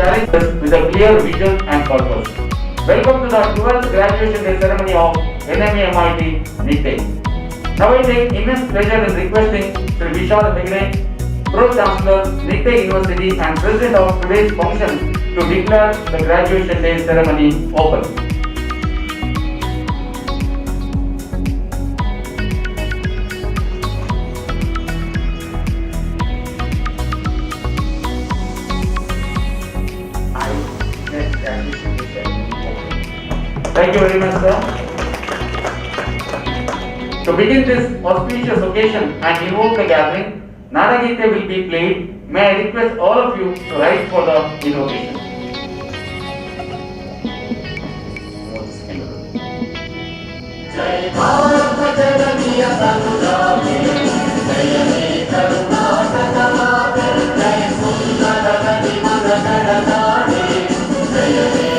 Challenges with a clear vision and purpose. Welcome to the 12th graduation day ceremony of NMAMIT Nitte. Now I take immense pleasure in requesting Sri Vishal Hegde, Pro-Chancellor, Nitte University and President of today's function to declare the graduation day ceremony open. Thank you very much, sir. To begin this auspicious occasion and invoke the gathering, Nadagite will be played. May I request all of you to rise for the invocation. Jai Bharat Jananiya Sangrami, Jayame Karunataka Mate, Jai Sundara Gati Madhagadadani, Jayame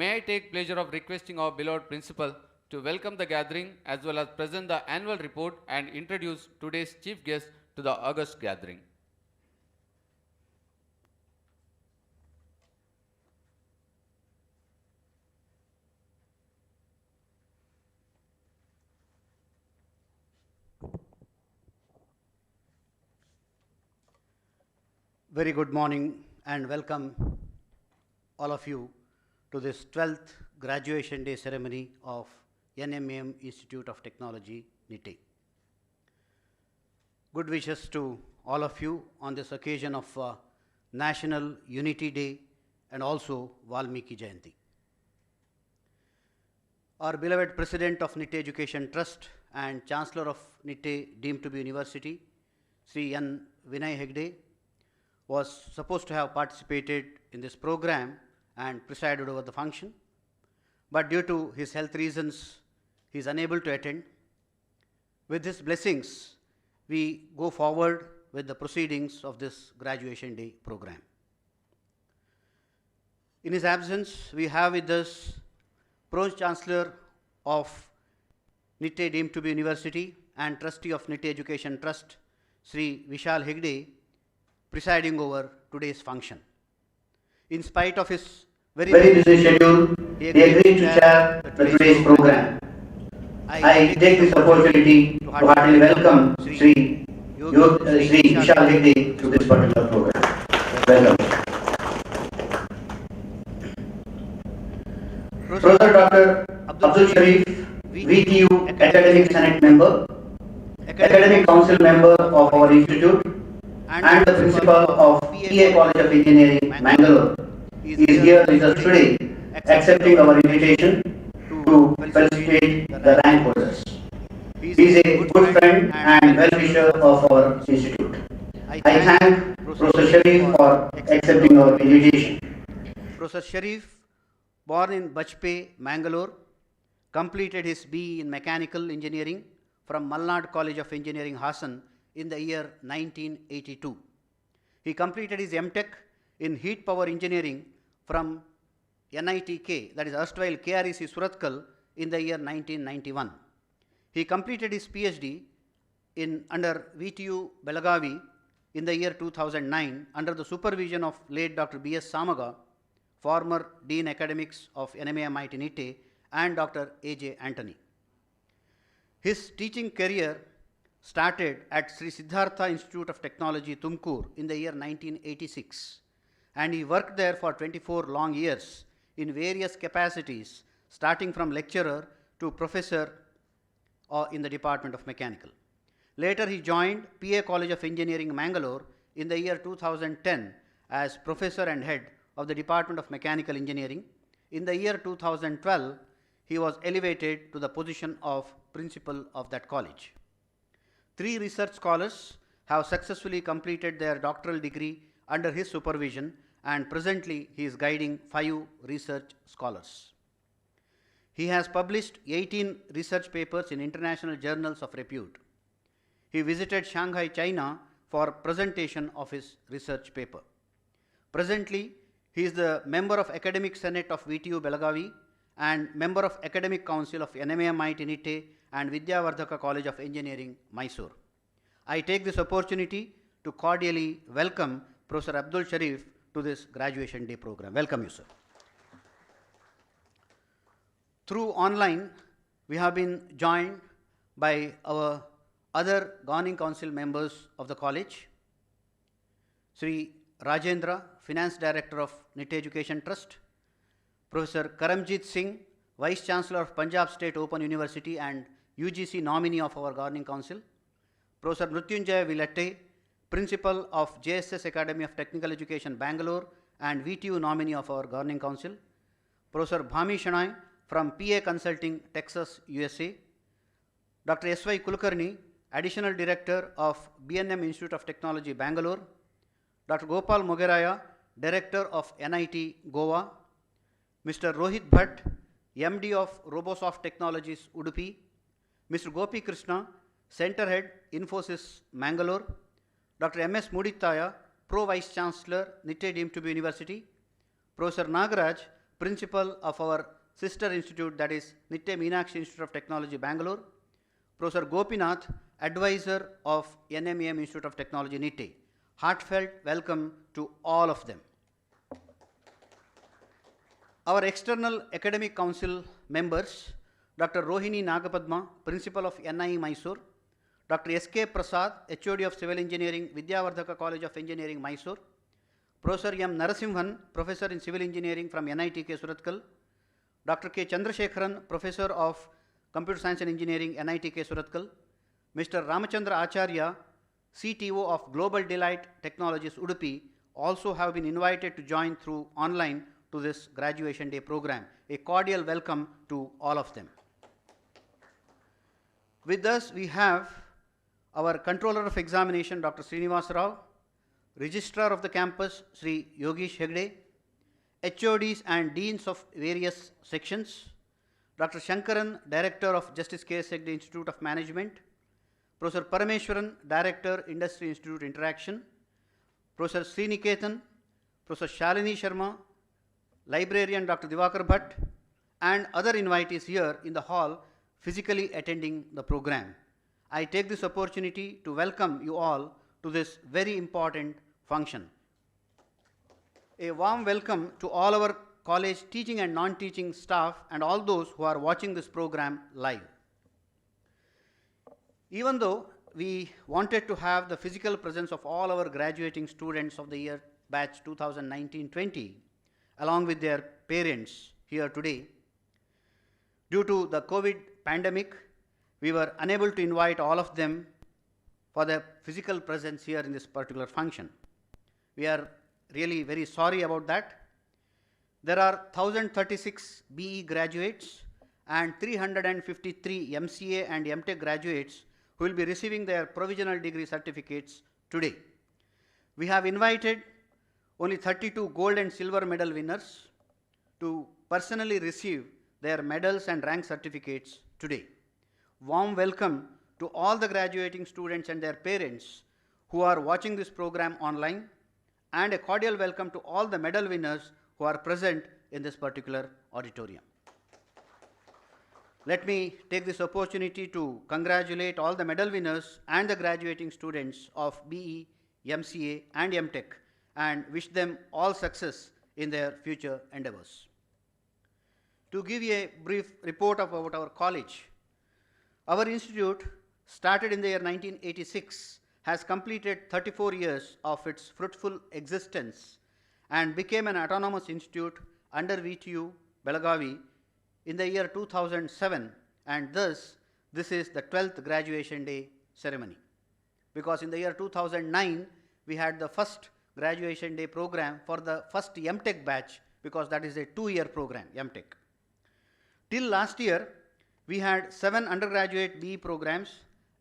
May I take pleasure of requesting our beloved principal to welcome the gathering as well as present the annual report and introduce today's chief guest to the August gathering. Very good morning and welcome all of you to this 12th graduation day ceremony of NMAM Institute of Technology, Nitte. Good wishes to all of you on this occasion of National Unity Day, and also Valmiki Jayanti. Our beloved President of Nitte Education Trust and Chancellor of Nitte deemed to be University, Sri N. Vinay Hegde, was supposed to have participated in this program and presided over the function, but due to his health reasons, he is unable to attend. With his blessings, we go forward with the proceedings of this Graduation Day program. In his absence, we have with us Pro-Chancellor of Nitte deemed to be University and Trustee of Nitte Education Trust, Sri Vishal Hegde, presiding over today's function. In spite of his very busy schedule, he agreed to chair today's program. I take this opportunity to heartily welcome Sri Vishal Hegde to this particular program. Welcome. Professor Dr. Abdul Sharif, VTU Academic Senate Member, Academic Council Member of our Institute, and the Principal of PA College of Engineering, Mangalore, is here with us today, accepting our invitation to felicitate the rank holders. He is a good friend and well-wisher of our institute. I thank Professor Sharif for accepting our invitation. Professor Sharif, born in Bajpe, Mangalore, completed his BE in Mechanical Engineering from Malnad College of Engineering, Hassan, in the year 1982. He completed his M.Tech in Heat Power Engineering from NITK, that is erstwhile KREC Surathkal, in the year 1991. He completed his PhD under VTU Belagavi in the year 2009 under the supervision of late Dr. B.S. Samaga, former Dean Academics of NMAMIT Nitte, and Dr. A.J. Antony. His teaching career started at Sri Siddhartha Institute of Technology, Tumkur, in the year 1986, and he worked there for 24 long years in various capacities, starting from lecturer to professor in the Department of Mechanical. Later he joined PA College of Engineering, Mangalore, in the year 2010 as professor and head of the Department of Mechanical Engineering. In the year 2012, he was elevated to the position of principal of that college. 3 research scholars have successfully completed their doctoral degree under his supervision, and presently he is guiding 5 research scholars. He has published 18 research papers in international journals of repute. He visited Shanghai, China for presentation of his research paper. Presently, he is the member of Academic Senate of VTU Belagavi and member of Academic Council of NMAMIT Nitte and Vidyavardhaka College of Engineering, Mysore. I take this opportunity to cordially welcome Professor Abdul Sharif to this Graduation Day program. Welcome you, sir. Through online, we have been joined by our other governing council members of the college, Sri Rajendra, Finance Director of Nitte Education Trust, Professor Karamjit Singh, Vice Chancellor of Punjab State Open University and UGC nominee of our governing council, Professor Mrutyunjay Vilatte, Principal of JSS Academy of Technical Education, Bangalore and VTU nominee of our governing council, Professor Bhami Shanai from PA Consulting, Texas, USA, Dr. S.Y. Kulkarni, Additional Director of B&M Institute of Technology, Bangalore, Dr. Gopal Mogeraya, Director of NIT, Goa, Mr. Rohit Bhatt, MD of Robosoft Technologies, Udupi, Mr. Gopi Krishna, Center Head, Infosys, Mangalore, Dr. M.S. Muditaya, Pro Vice Chancellor, Nitte deemed to be University, Professor Nagaraj, Principal of our sister institute, that is Nitte Meenakshi Institute of Technology, Bangalore, Professor Gopinath, Advisor of NMAM Institute of Technology, Nitte. Heartfelt welcome to all of them. Our external academic council members, Dr. Rohini Nagapadma, Principal of NIE Mysore, Dr. S.K. Prasad, HOD of Civil Engineering, Vidyavardhaka College of Engineering, Mysore, Professor M. Narasimhan, Professor in Civil Engineering from NITK Surathkal, Dr. K. Chandrasekharan, Professor of Computer Science and Engineering, NITK Surathkal, Mr. Ramachandra Acharya, CTO of Global Delight Technologies, Udupi, also have been invited to join through online to this graduation day program. A cordial welcome to all of them. With us we have our Controller of Examination, Dr. Srinivas Rao, Registrar of the campus, Sri Yogesh Hegde, HODs and Deans of various sections, Dr. Shankaran, Director of Justice K.S. Hegde Institute of Management, Professor Parameshwaran, Director, Industry Institute Interaction, Professor Sriniketan, Professor Shalini Sharma, Librarian Dr. Divakar Bhatt, and other invitees here in the hall physically attending the program. I take this opportunity to welcome you all to this very important function. A warm welcome to all our college teaching and non-teaching staff and all those who are watching this program live. Even though we wanted to have the physical presence of all our graduating students of the year batch 2019-20 along with their parents here today, due to the COVID pandemic, we were unable to invite all of them for their physical presence here in this particular function. We are really very sorry about that. There are 1036 BE graduates and 353 MCA and M.Tech graduates who will be receiving their provisional degree certificates today. We have invited only 32 gold and silver medal winners to personally receive their medals and rank certificates today. Warm welcome to all the graduating students and their parents who are watching this program online, and a cordial welcome to all the medal winners who are present in this particular auditorium. Let me take this opportunity to congratulate all the medal winners and the graduating students of BE, MCA and M.Tech and wish them all success in their future endeavors. To give you a brief report about our college, our institute, started in the year 1986, has completed 34 years of its fruitful existence and became an autonomous institute under VTU Belagavi in the year 2007, and thus this is the 12th graduation day ceremony. Because in the year 2009, we had the first graduation day program for the first M.Tech batch, because that is a 2-year program, M.Tech. Till last year, we had 7 undergraduate BE programs,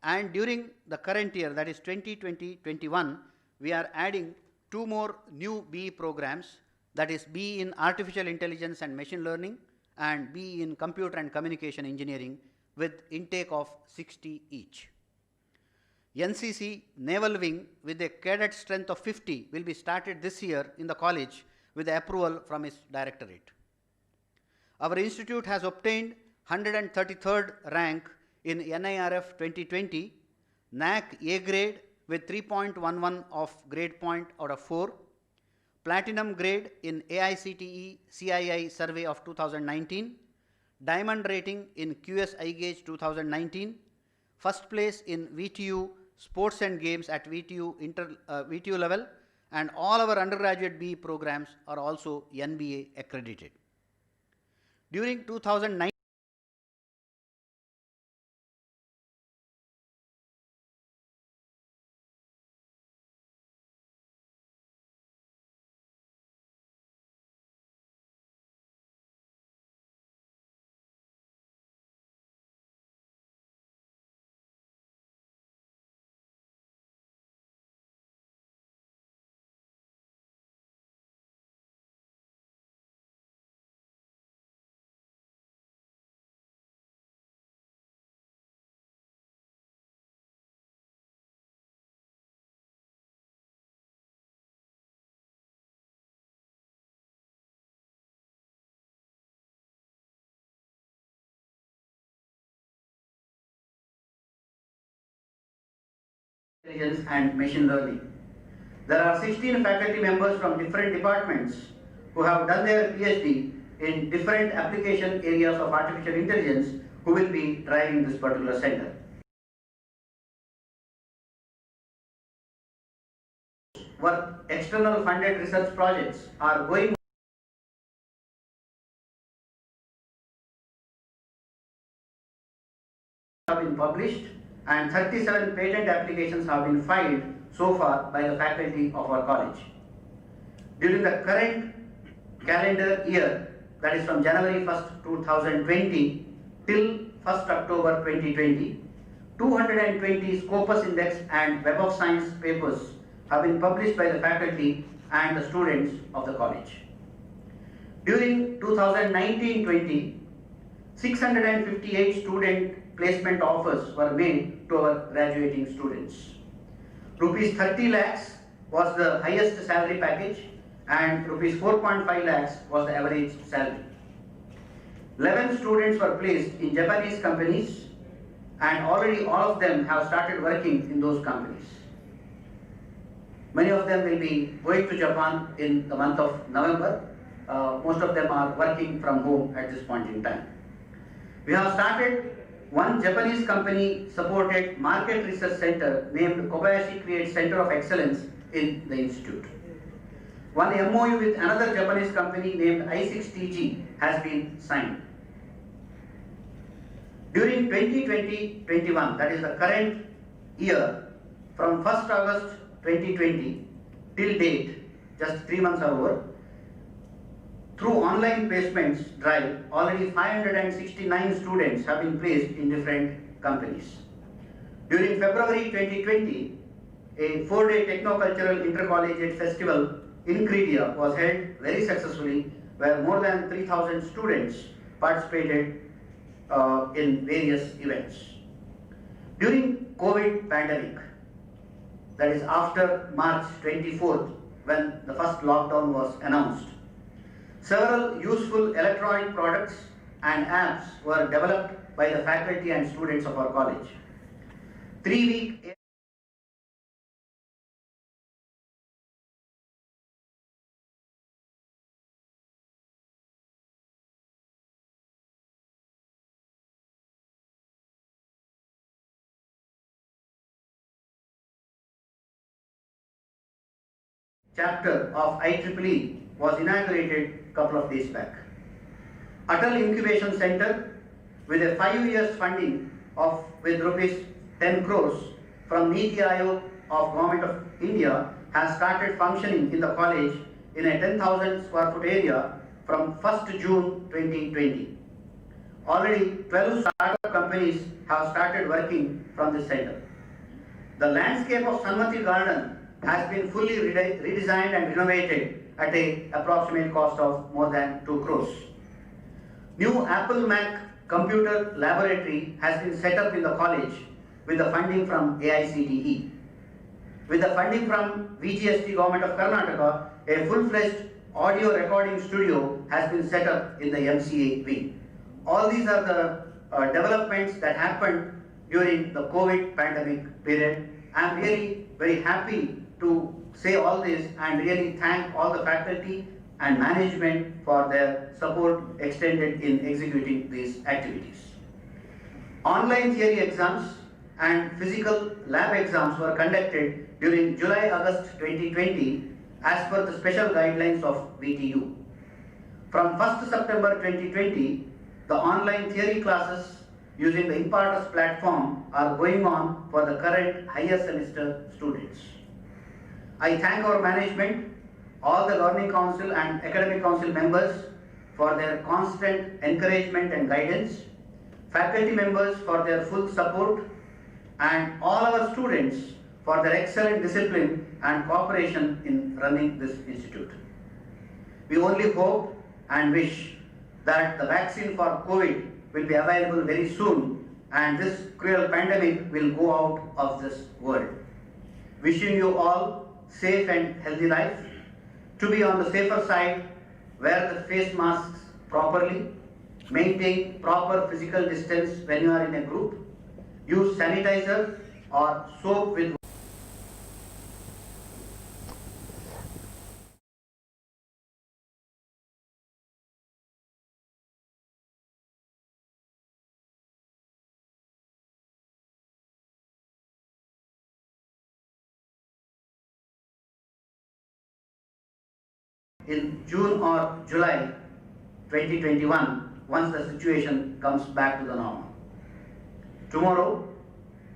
and during the current year, that is 2020-21, we are adding 2 more new BE programs, that is BE in Artificial Intelligence and Machine Learning and BE in Computer and Communication Engineering with intake of 60 each. NCC Naval Wing with a cadet strength of 50 will be started this year in the college with the approval from its directorate. Our institute has obtained 133rd rank in NIRF 2020, NAC A grade with 3.11 of grade point out of 4, platinum grade in AICTE CII survey of 2019, diamond rating in QS iGauge 2019, first place in VTU Sports and Games at VTU level, and all our undergraduate BE programs are also NBA accredited. During 2019, Intelligence and Machine Learning. There are 16 faculty members from different departments who have done their PhD in different application areas of artificial intelligence who will be driving this particular center. Our external funded research projects are going have been published and 37 patent applications have been filed so far by the faculty of our college. During the current calendar year, that is from January 1st, 2020 till 1st October 2020, 220 Scopus Index and Web of Science papers have been published by the faculty and the students of the college. During 2019-20, 658 student placement offers were made to our graduating students. Rupees 30 lakhs was the highest salary package and rupees 4.5 lakhs was the average salary. 11 students were placed in Japanese companies and already all of them have started working in those companies. Many of them will be going to Japan in the month of November. Most of them are working from home at this point in time. We have started one Japanese company supported market research center named Kobayashi Create Center of Excellence in the institute. One MOU with another Japanese company named I6TG has been signed. During 2020-21, that is the current year, from 1st August 2020 till date, just 3 months are over, through online placements drive, already 569 students have been placed in different companies. During February 2020, a 4-day techno-cultural intercollegiate festival in Credia was held very successfully, where more than 3,000 students participated in various events. During COVID pandemic, that is after March 24th, when the first lockdown was announced, several useful electronic products and apps were developed by the faculty and students of our college. 3-week chapter of IEEE was inaugurated a couple of days back. Atal Incubation Center, with a 5 years funding with rupees 10 crores from Niti Aayog of Government of India, has started functioning in the college in a 10,000 square foot area from 1st June 2020. Already 12 startup companies have started working from this center. The landscape of Sanmati Garden has been fully redesigned and renovated at an approximate cost of more than 2 crores. New Apple Mac computer laboratory has been set up in the college with the funding from AICTE. With the funding from VGST Government of Karnataka, a full-fledged audio recording studio has been set up in the MCA wing. All these are the developments that happened during the COVID pandemic period. I am really very happy to say all this and really thank all the faculty and management for their support extended in executing these activities. Online theory exams and physical lab exams were conducted during July-August 2020 as per the special guidelines of VTU. From 1st September 2020, the online theory classes using the Impartus platform are going on for the current higher semester students. I thank our management, all the Governing Council and Academic Council members for their constant encouragement and guidance, faculty members for their full support, and all our students for their excellent discipline and cooperation in running this institute. We only hope and wish that the vaccine for COVID will be available very soon and this cruel pandemic will go out of this world. Wishing you all safe and healthy life, to be on the safer side, wear the face masks properly, maintain proper physical distance when you are in a group, use sanitizer or soap with in June or July 2021 once the situation comes back to the normal. Tomorrow,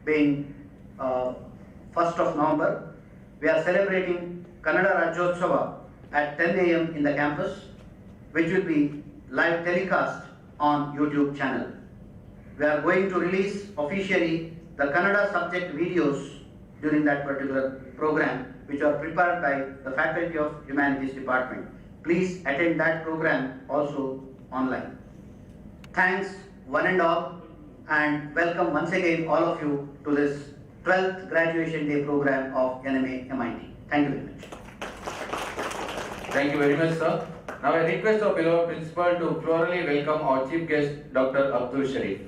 being 1st of November, we are celebrating Kannada Rajyotsava at 10 a.m. in the campus, which will be live telecast on YouTube channel. We are going to release officially the Kannada subject videos during that particular program, which are prepared by the Faculty of Humanities Department. Please attend that program also online. Thanks one and all, and welcome once again all of you to this 12th graduation day program of NMAMIT. Thank you very much. Thank you very much, sir. Now I request our beloved principal to florally welcome our chief guest, Dr. Abdul Sharif.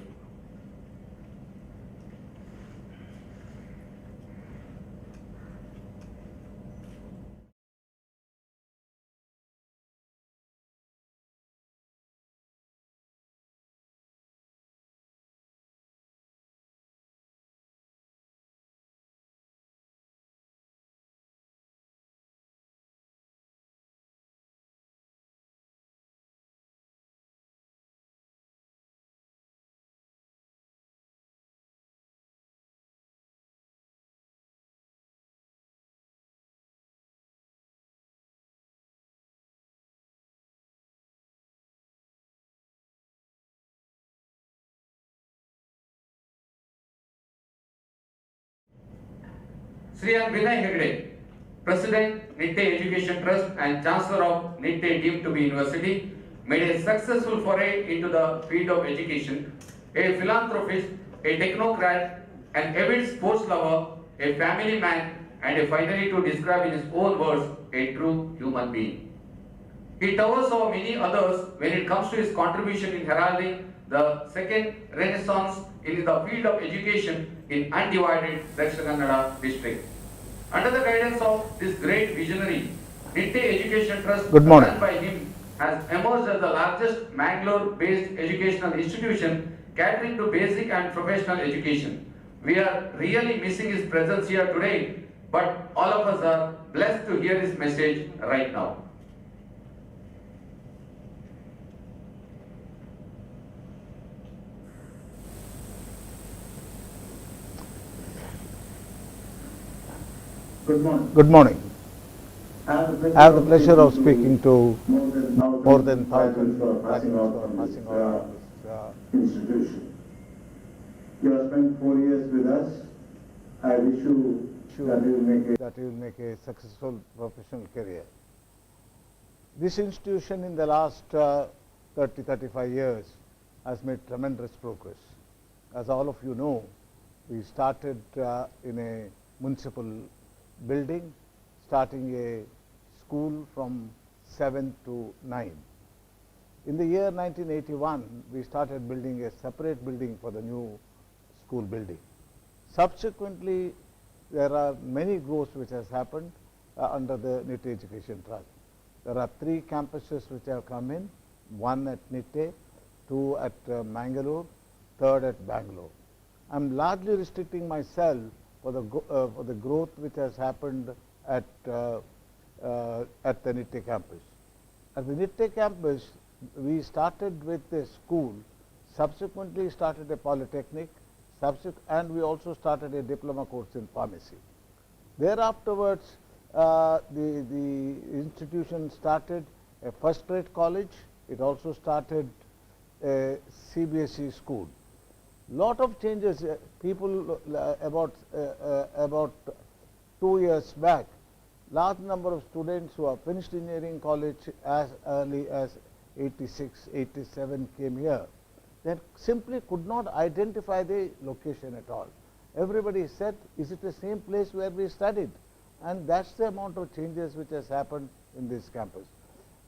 Sri Vinay Hegde, President, Nitte Education Trust and Chancellor of Nitte deemed to be University, made a successful foray into the field of education, a philanthropist, a technocrat, an avid sports lover, a family man, and finally to describe in his own words, a true human being. He towers over many others when it comes to his contribution in heralding the second renaissance in the field of education in undivided Dakshin Kannada district. Under the guidance of this great visionary, Nitte Education Trust run by him has emerged as the largest Mangalore-based educational institution catering to basic and professional education. We are really missing his presence here today, but all of us are blessed to hear his message right now. Good morning. Good morning. I have the pleasure of speaking to more than 1,000 who are passing on this institution. You have spent 4 years with us. I wish you that you will make a successful professional career. This institution in the last 30-35 years has made tremendous progress. As all of you know, we started in a municipal building, starting a school from 7 to 9. In the year 1981, we started building a separate building for the new school building. Subsequently, there are many growths which has happened under the Nitte Education Trust. There are 3 campuses which have come in, 1 at Nitte, 2 at Mangalore, 3rd at Bangalore. I am largely restricting myself for the growth which has happened at the Nitte campus. At the Nitte campus, we started with a school, subsequently started a polytechnic, and we also started a diploma course in pharmacy. Thereafterwards, the institution started a first grade college. It also started a CBSE school. Lot of changes. People about 2 years back, large number of students who have finished engineering college as early as 86, 87 came here. They simply could not identify the location at all. Everybody said, is it the same place where we studied? And that's the amount of changes which has happened in this campus.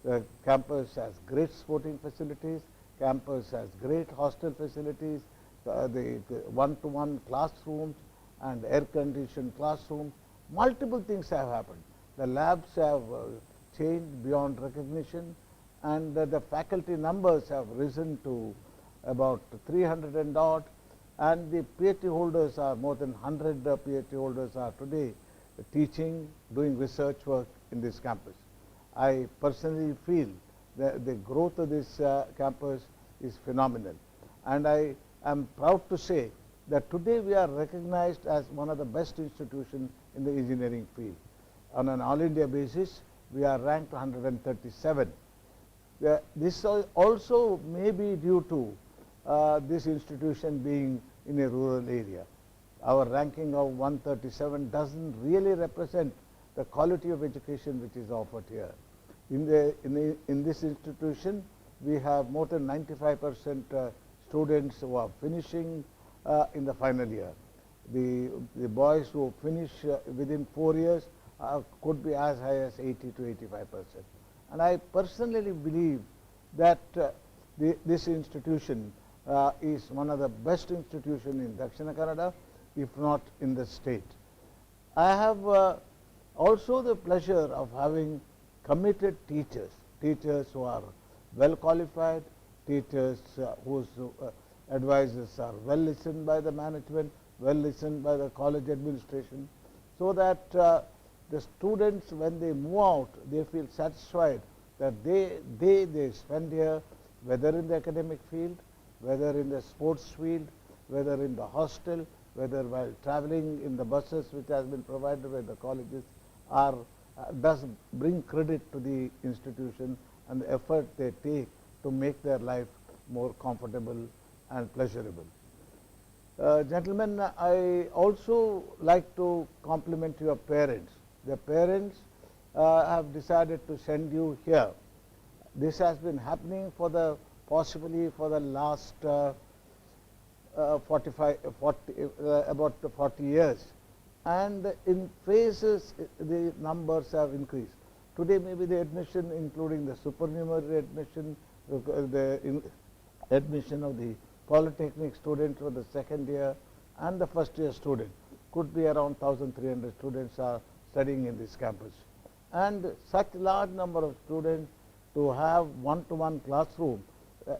The campus has great sporting facilities, campus has great hostel facilities, the one-to-one classrooms and air-conditioned classrooms. Multiple things have happened. The labs have changed beyond recognition, and the faculty numbers have risen to about 300 and odd, and the PhD holders are more than 100 PhD holders are today teaching, doing research work in this campus. I personally feel that the growth of this campus is phenomenal, and I am proud to say that today we are recognized as one of the best institutions in the engineering field. On an all India basis, we are ranked 137. This also may be due to this institution being in a rural area. Our ranking of 137 doesn't really represent the quality of education which is offered here. In this institution, we have more than 95% students who are finishing in the final year. The boys who finish within 4 years could be as high as 80 to 85%. And I personally believe that this institution is one of the best institutions in Dakshina Kannada, if not in the state. I have also the pleasure of having committed teachers who are well qualified, teachers whose advices are well listened by the management, well listened by the college administration, so that the students, when they move out, they feel satisfied that they spend here, whether in the academic field, whether in the sports field, whether in the hostel, whether while traveling in the buses which has been provided by the colleges, does bring credit to the institution and the effort they take to make their life more comfortable and pleasurable. Gentlemen, I also like to compliment your parents. The parents have decided to send you here. This has been happening for possibly for the last about 40 years, and in phases the numbers have increased. Today maybe the admission, including the supernumerary admission, the admission of the polytechnic students for the second year and the first year student, could be around 1,300 students are studying in this campus. And such large number of students, to have one-to-one classroom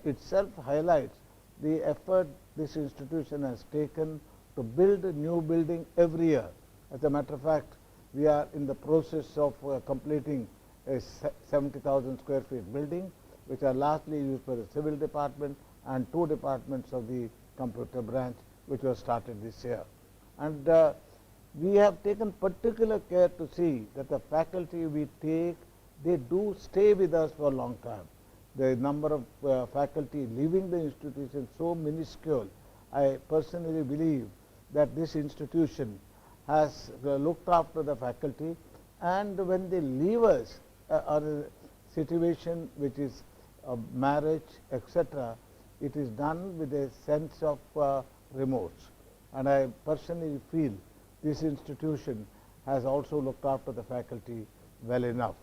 itself highlights the effort this institution has taken to build a new building every year. As a matter of fact, we are in the process of completing a 70,000 square feet building, which are largely used for the civil department and 2 departments of the computer branch, which was started this year. And we have taken particular care to see that the faculty we take, they do stay with us for a long time. The number of faculty leaving the institution is so minuscule. I personally believe that this institution has looked after the faculty, and when they leave us or a situation which is marriage, etc., it is done with a sense of remorse. And I personally feel this institution has also looked after the faculty well enough.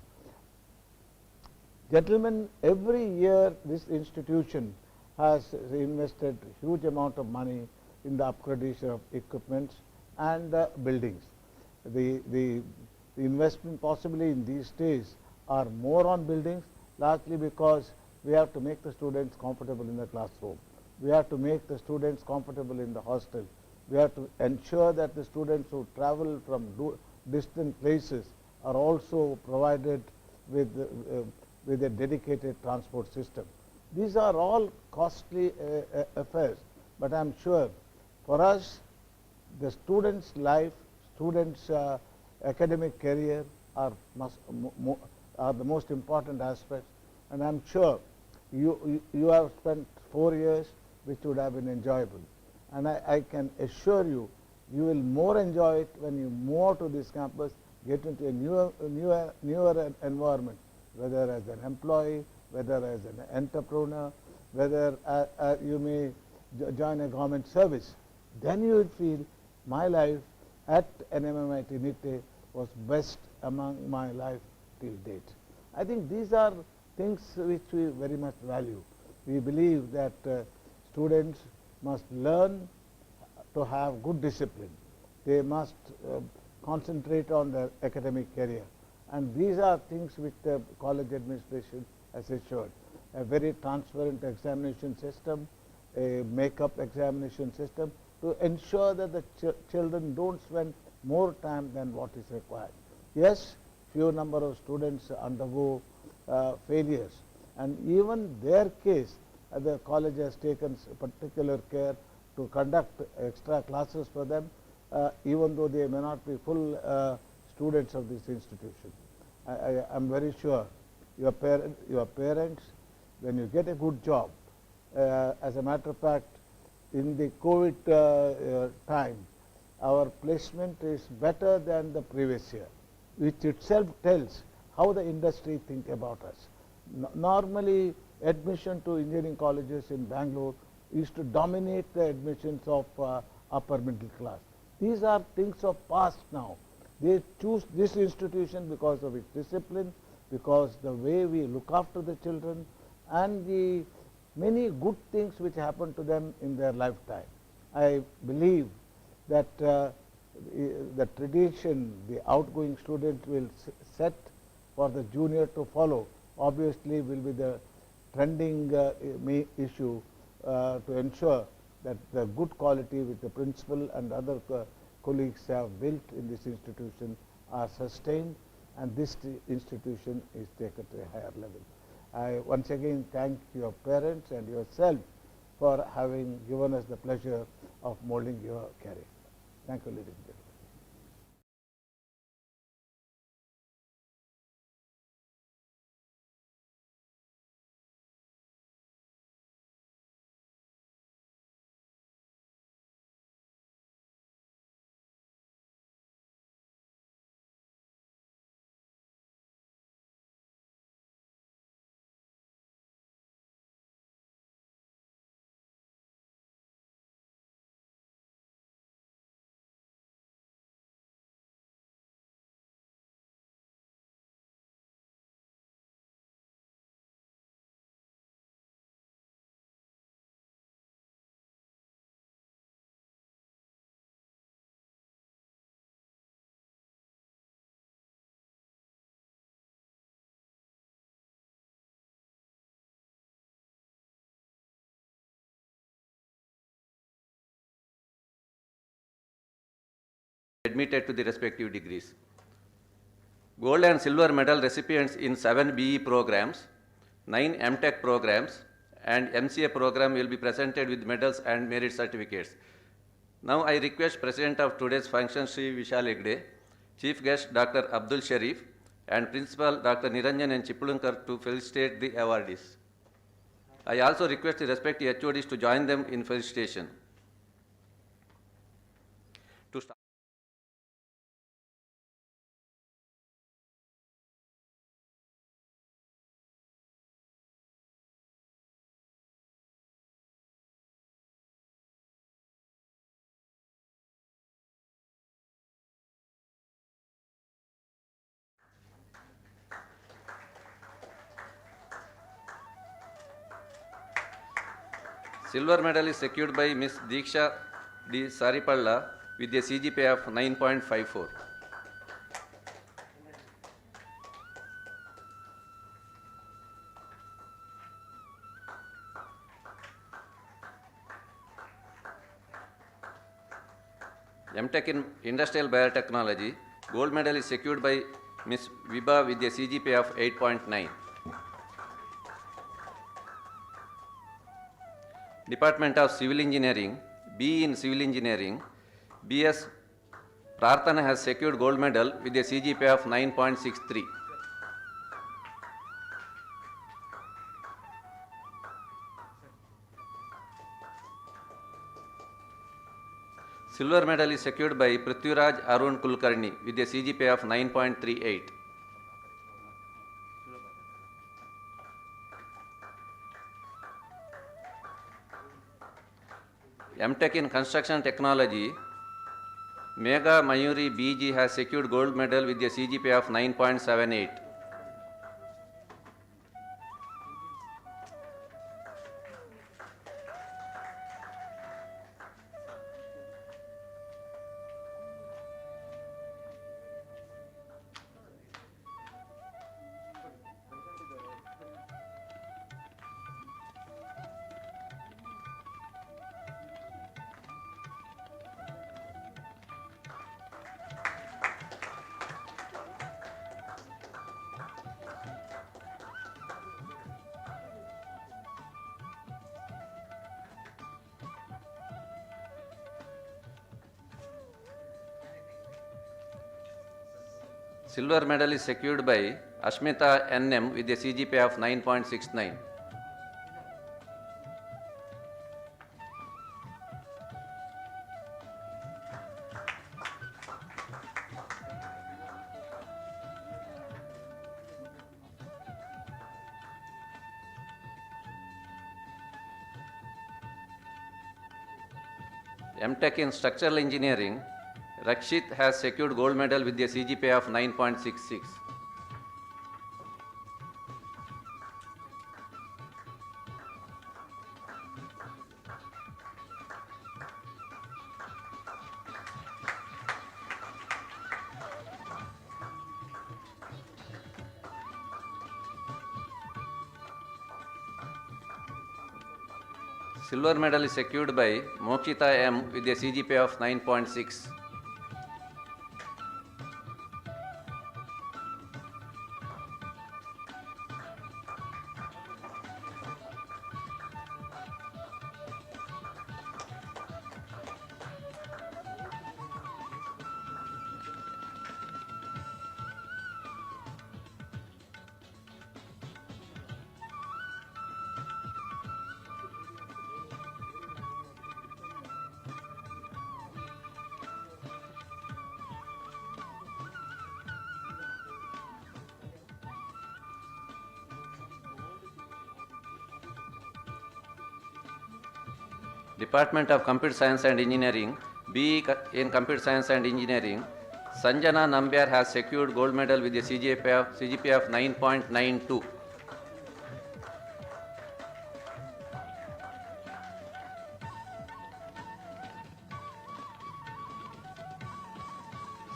Gentlemen, every year this institution has invested huge amount of money in the upgradation of equipments and buildings. The investment possibly in these days are more on buildings, largely because we have to make the students comfortable in the classroom. We have to make the students comfortable in the hostel. We have to ensure that the students who travel from distant places are also provided with a dedicated transport system. These are all costly affairs, but I am sure for us, the student's life, student's academic career are the most important aspects, and I am sure you have spent 4 years which would have been enjoyable. And I can assure you, you will more enjoy it when you move to this campus, get into a newer environment, whether as an employee, whether as an entrepreneur, whether you may join a government service. Then you will feel my life at NMAMIT Nitte was best among my life till date. I think these are things which we very much value. We believe that students must learn to have good discipline. They must concentrate on their academic career. And these are things which the college administration has assured. A very transparent examination system, a make-up examination system, to ensure that the children don't spend more time than what is required. Yes, few number of students undergo failures, and even their case, the college has taken particular care to conduct extra classes for them, even though they may not be full students of this institution. I'm very sure your parents, when you get a good job, as a matter of fact, in the COVID time, our placement is better than the previous year, which itself tells how the industry think about us. Normally, admission to engineering colleges in Bangalore used to dominate the admissions of upper middle class. These are things of past now. They choose this institution because of its discipline, because the way we look after the children, and the many good things which happen to them in their lifetime. I believe that the tradition the outgoing student will set for the junior to follow obviously will be the trending issue to ensure that the good quality which the principal and other colleagues have built in this institution are sustained, and this institution is taken to a higher level. I once again thank your parents and yourself for having given us the pleasure of molding your career. Thank you, ladies and gentlemen. Admitted to the respective degrees. Gold and silver medal recipients in 7 BE programs, 9 M.Tech programs, and MCA program will be presented with medals and merit certificates. Now I request President of today's function, Sri Vishal Hegde, Chief Guest Dr. Abdul Sharif, and Principal Dr. Niranjan and Chipulunkar to felicitate the awardees. I also request the respective HODs to join them in felicitation. To start. Silver medal is secured by Ms. Deeksha D. Saripalla with a CGPA of 9.54. M.Tech in Industrial Biotechnology, gold medal is secured by Ms. Vibha with a CGPA of 8.9. Department of Civil Engineering, B in Civil Engineering, BS Prarthana has secured gold medal with a CGPA of 9.63. Silver medal is secured by Prithviraj Arun Kulkarni with a CGPA of 9.38. M.Tech in Construction Technology, Megha Mayuri BG has secured gold medal with a CGPA of 9.78. Silver medal is secured by Ashmita NM with a CGPA of 9.69. M.Tech in structural engineering, Rakshit has secured gold medal with a CGPA of 9.66. Silver medal is secured by Mokshita M with a CGPA of 9.6. Department of Computer Science and Engineering, BE in Computer Science and Engineering, Sanjana Nambiar has secured gold medal with a CGPA of 9.92.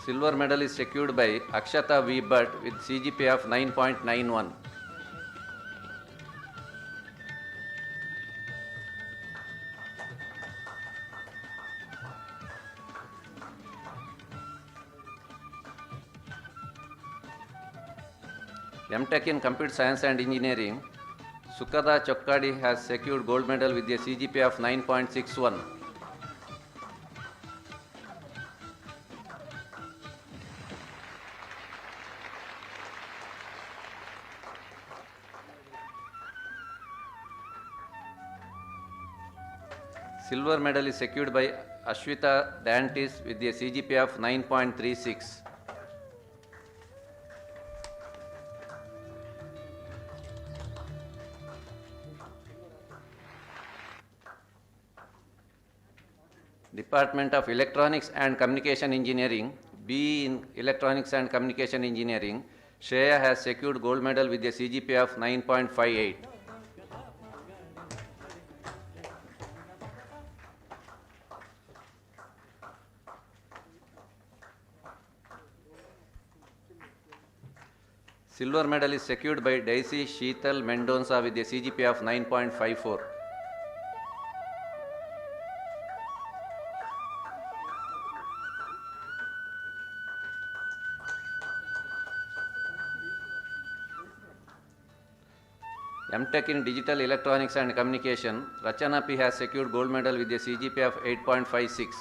Silver medal is secured by Akshata V. Bhatt with CGPA of 9.91. M.Tech in Computer Science and Engineering, Sukada Chokkadi has secured gold medal with a CGPA of 9.61. Silver medal is secured by Ashwita Dantis with a CGPA of 9.36. Department of Electronics and Communication Engineering, BE in Electronics and Communication Engineering, Shreya has secured gold medal with a CGPA of 9.58. Silver medal is secured by Daisy Sheetal Mendonça with a CGPA of 9.54. M.Tech in Digital Electronics and Communication, Rachana P has secured gold medal with a CGPA of 8.56.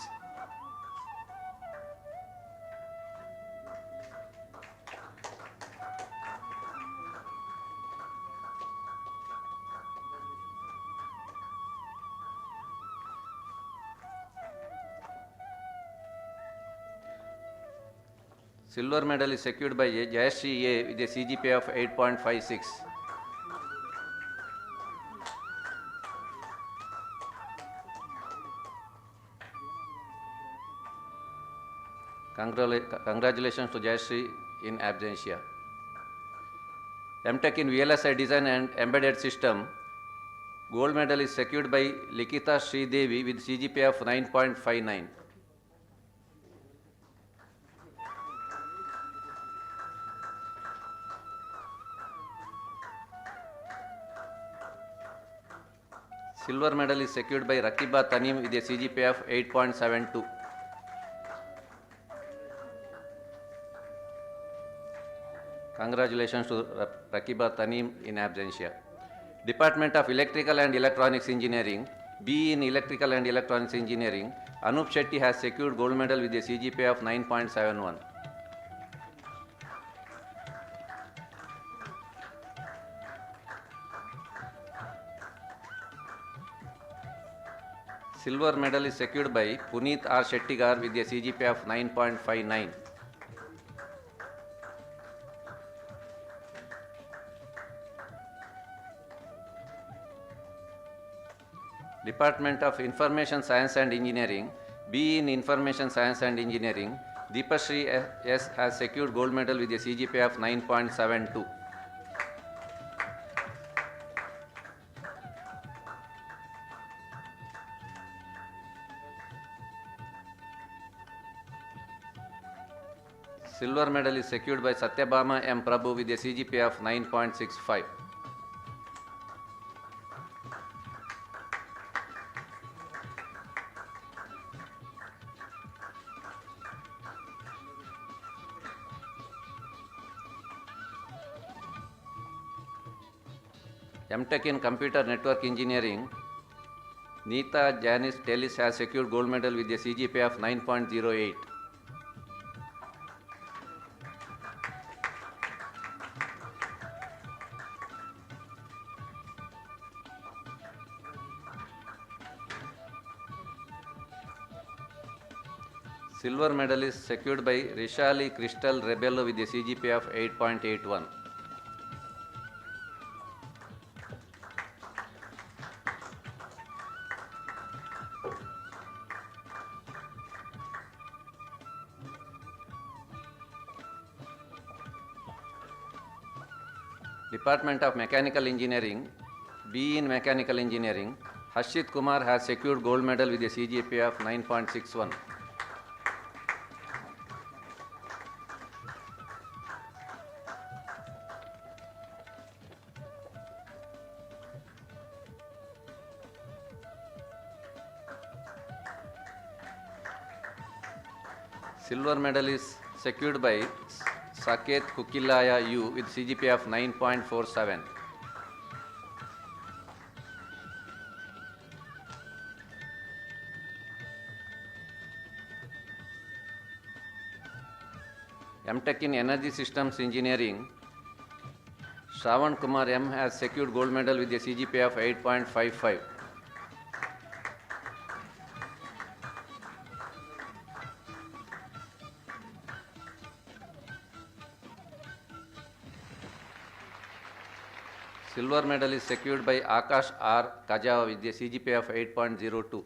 Silver medal is secured by Jayashree A with a CGPA of 8.56. Congratulations to Jayashree in absentia. M.Tech in VLSI Design and Embedded System, gold medal is secured by Likita Sridevi with CGPA of 9.59. Silver medal is secured by Rakiba Tanim with a CGPA of 8.72. Congratulations to Rakiba Tanim in absentia. Department of Electrical and Electronics Engineering, BE in Electrical and Electronics Engineering, Anup Shetty has secured gold medal with a CGPA of 9.71. Silver medal is secured by Puneet R. Shettigar with a CGPA of 9.59. Department of Information Science and Engineering, BE in Information Science and Engineering, Deepashri S. has secured gold medal with a CGPA of 9.72. Silver medal is secured by Satyabhama M. Prabhu with a CGPA of 9.65. M.Tech in Computer Network Engineering, Neeta Janice Tellis has secured gold medal with a CGPA of 9.08. Silver medal is secured by Rishali Crystal Rebello with a CGPA of 8.81. Department of Mechanical Engineering, BE in Mechanical Engineering, Harshit Kumar has secured gold medal with a CGPA of 9.61. Silver medal is secured by Saket Kukilaya U with CGPA of 9.47. M.Tech in Energy Systems Engineering, Shravan Kumar M has secured gold medal with a CGPA of 8.55. Silver medal is secured by Akash R. Kaja with a CGPA of 8.02.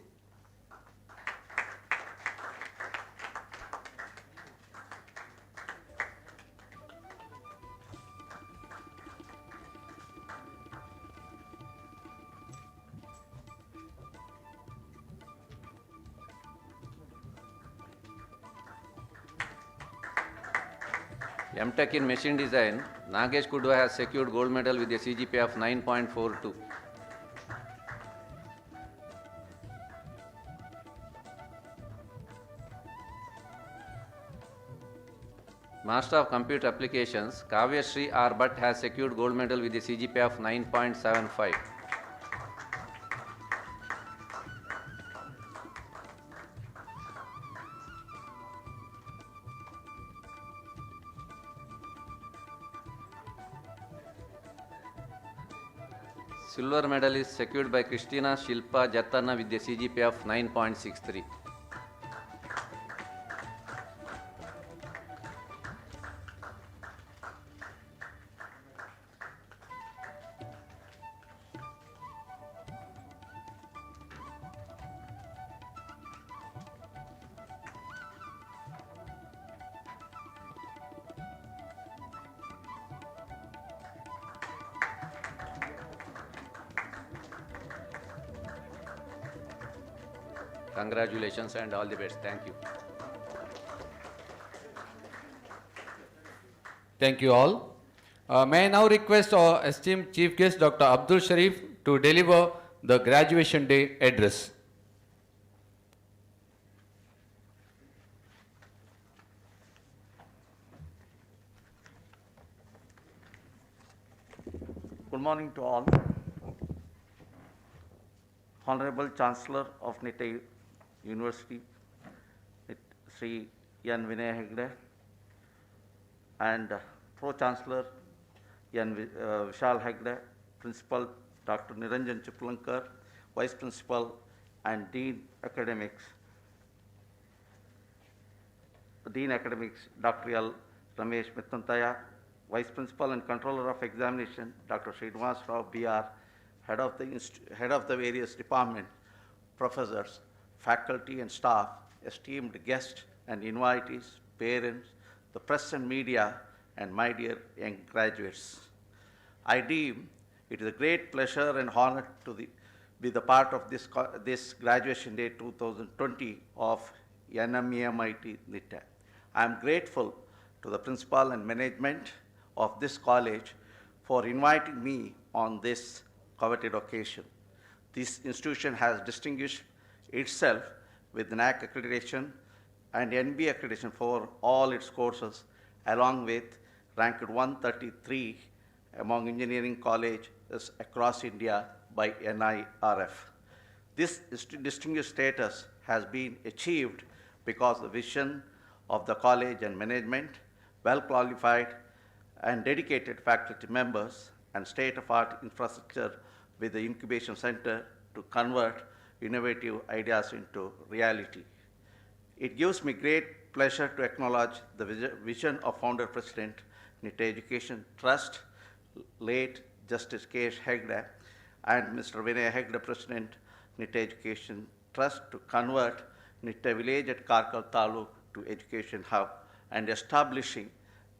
M.Tech in Machine Design, Nagesh Kudwa has secured gold medal with a CGPA of 9.42. Master of Computer Applications, Kavya Sri R. Bhatt has secured gold medal with a CGPA of 9.75. Silver medal is secured by Christina Shilpa Jatana with a CGPA of 9.63. Congratulations and all the best. Thank you. Thank you all. May I now request our esteemed Chief Guest Dr. Abdul Sharif to deliver the Graduation Day address. Good morning to all. Honorable Chancellor of Nitte University, Sri N. Vinay Hegde, and Pro-Chancellor N. Vishal Hegde, Principal Dr. Niranjan Chiplankar, Vice Principal and Dean Academics, Dr. L. Ramesh Mitantaya, Vice Principal and Controller of Examination, Dr. Srinivas Rao, BR, Head of the various departments, professors, faculty and staff, esteemed guests and invitees, parents, the press and media, and my dear young graduates. I deem it is a great pleasure and honor to be the part of this Graduation Day 2020 of NMAMIT Nitte. I am grateful to the principal and management of this college for inviting me on this coveted occasion. This institution has distinguished itself with NAC accreditation and NB accreditation for all its courses, along with ranked 133 among engineering colleges across India by NIRF. This distinguished status has been achieved because the vision of the college and management, well-qualified and dedicated faculty members, and state-of-art infrastructure with the incubation center to convert innovative ideas into reality. It gives me great pleasure to acknowledge the vision of Founder President, Nitte Education Trust, late Justice K.S. Hegde, and Mr. Vinay Hegde, President, Nitte Education Trust, to convert Nitte village at Karkal Taluk to education hub and establishing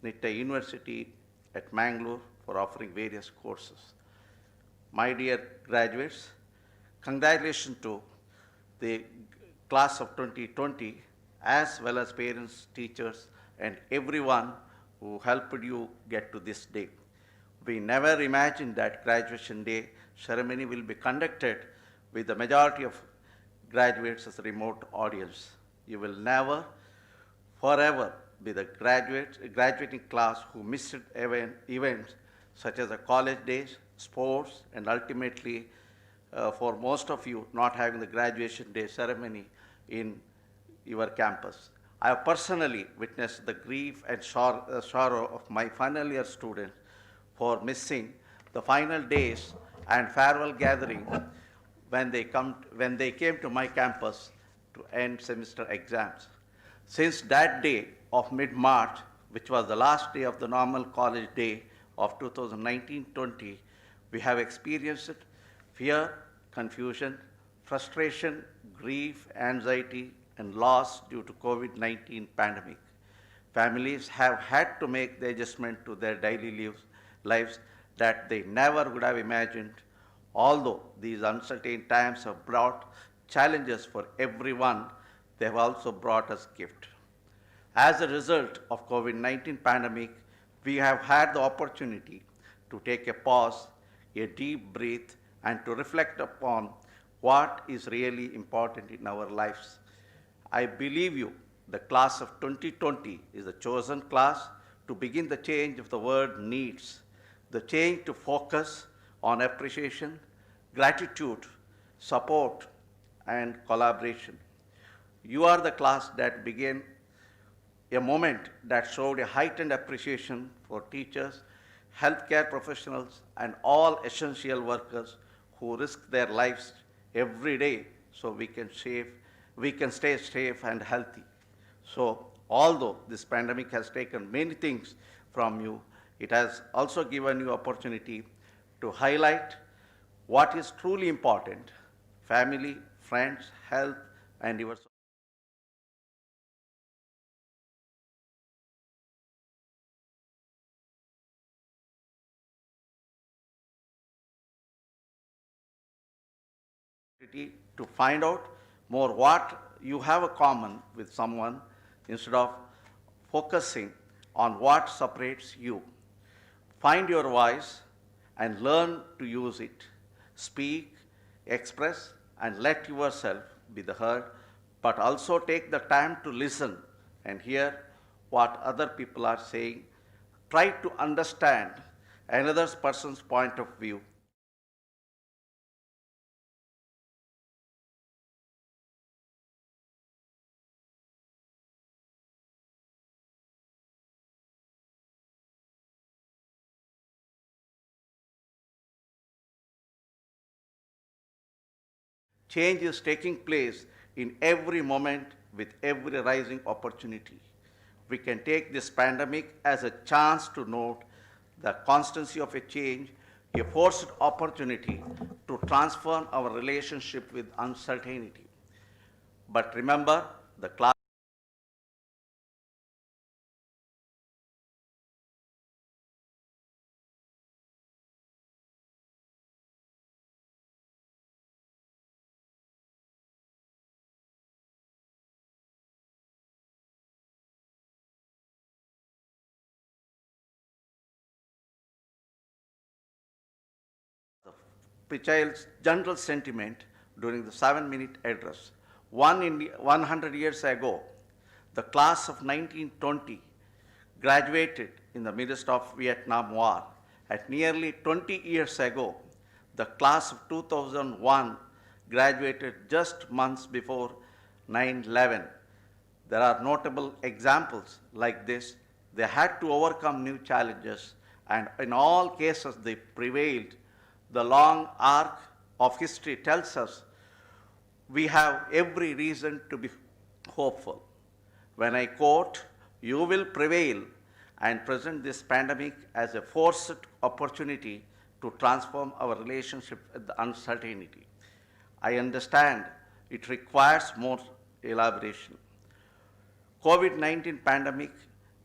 Nitte University at Mangalore for offering various courses. My dear graduates, congratulations to the class of 2020, as well as parents, teachers, and everyone who helped you get to this day. We never imagined that graduation day ceremony will be conducted with the majority of graduates as a remote audience. You will never, forever be the graduating class who missed events such as the college days, sports, and ultimately, for most of you, not having the graduation day ceremony in your campus. I have personally witnessed the grief and sorrow of my final year students for missing the final days and farewell gathering when they came to my campus to end semester exams. Since that day of mid-March, which was the last day of the normal college day of 2019-20, we have experienced fear, confusion, frustration, grief, anxiety, and loss due to COVID-19 pandemic. Families have had to make the adjustment to their daily lives that they never would have imagined, although these uncertain times have brought challenges for everyone, they have also brought us gift. As a result of COVID-19 pandemic, we have had the opportunity to take a pause, a deep breath, and to reflect upon what is really important in our lives. I believe you, the class of 2020 is the chosen class to begin the change of the world needs, the change to focus on appreciation, gratitude, support, and collaboration. You are the class that began a moment that showed a heightened appreciation for teachers, healthcare professionals, and all essential workers who risk their lives every day so we can stay safe and healthy. So, although this pandemic has taken many things from you, it has also given you opportunity to highlight what is truly important: family, friends, health, and your to find out more what you have in common with someone instead of focusing on what separates you. Find your voice and learn to use it. Speak, express, and let yourself be the heard, but also take the time to listen and hear what other people are saying. Try to understand another person's point of view. Change is taking place in every moment with every rising opportunity. We can take this pandemic as a chance to note the constancy of a change, a forced opportunity to transform our relationship with uncertainty. But remember, the class Pichail's general sentiment during the 7-minute address. 100 years ago, the class of 1920 graduated in the midst of Vietnam War. At nearly 20 years ago, the class of 2001 graduated just months before 9/11. There are notable examples like this. They had to overcome new challenges, and in all cases, they prevailed. The long arc of history tells us we have every reason to be hopeful. When I quote, "You will prevail," and present this pandemic as a forced opportunity to transform our relationship with the uncertainty, I understand it requires more elaboration. COVID-19 pandemic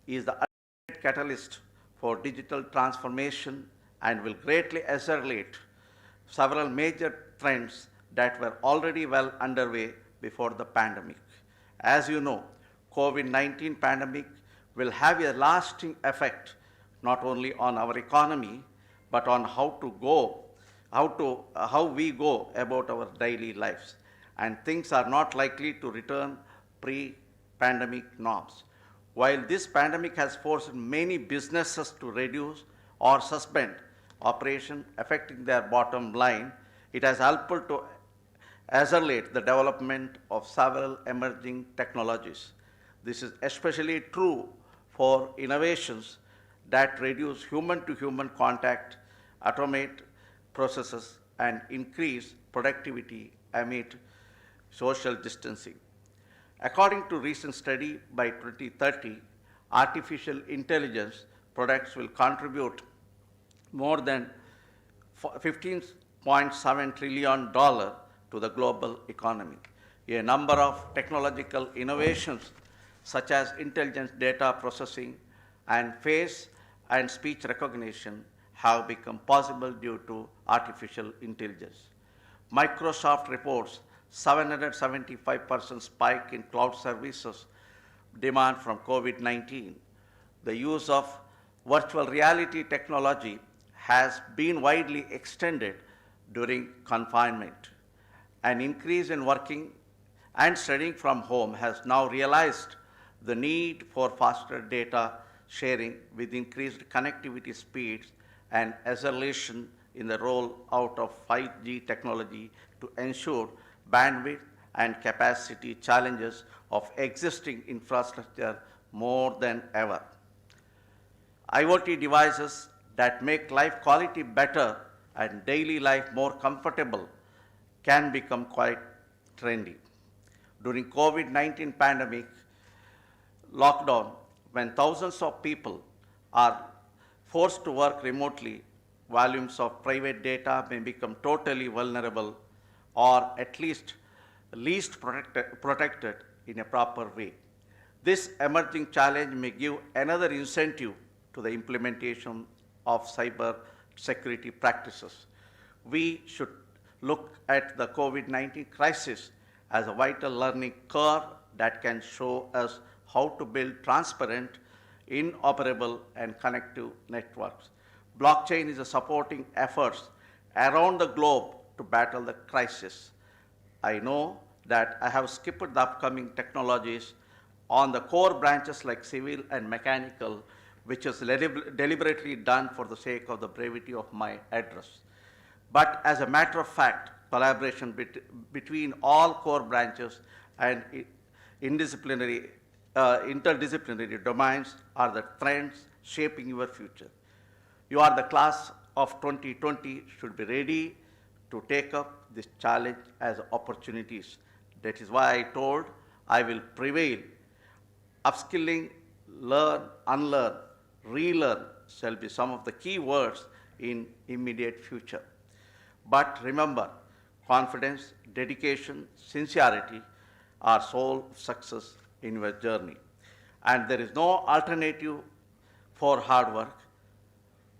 is the ultimate catalyst for digital transformation and will greatly accelerate several major trends that were already well underway before the pandemic. As you know, COVID-19 pandemic will have a lasting effect not only on our economy, but on how we go about our daily lives. And things are not likely to return pre-pandemic norms. While this pandemic has forced many businesses to reduce or suspend operation, affecting their bottom line, it has helped to accelerate the development of several emerging technologies. This is especially true for innovations that reduce human-to-human contact, automate processes, and increase productivity amid social distancing. According to recent study, by 2030, artificial intelligence products will contribute more than $15.7 trillion to the global economy. A number of technological innovations such as intelligent data processing and face and speech recognition have become possible due to artificial intelligence. Microsoft reports 775% spike in cloud services demand from COVID-19. The use of virtual reality technology has been widely extended during confinement. An increase in working and studying from home has now realized the need for faster data sharing with increased connectivity speeds and acceleration in the rollout of 5G technology to ensure bandwidth and capacity challenges of existing infrastructure more than ever. IoT devices that make life quality better and daily life more comfortable can become quite trendy. During COVID-19 pandemic lockdown, when thousands of people are forced to work remotely, volumes of private data may become totally vulnerable or at least protected in a proper way. This emerging challenge may give another incentive to the implementation of cyber security practices. We should look at the COVID-19 crisis as a vital learning curve that can show us how to build transparent, interoperable, and connective networks. Blockchain is supporting efforts around the globe to battle the crisis. I know that I have skipped the upcoming technologies on the core branches like civil and mechanical, which is deliberately done for the sake of the brevity of my address. But as a matter of fact, collaboration between all core branches and interdisciplinary domains are the trends shaping your future. You are the class of 2020 should be ready to take up this challenge as opportunities. That is why I told I will prevail. Upskilling, learn, unlearn, relearn shall be some of the key words in immediate future. But remember, confidence, dedication, sincerity are soul of success in your journey. And there is no alternative for hard work.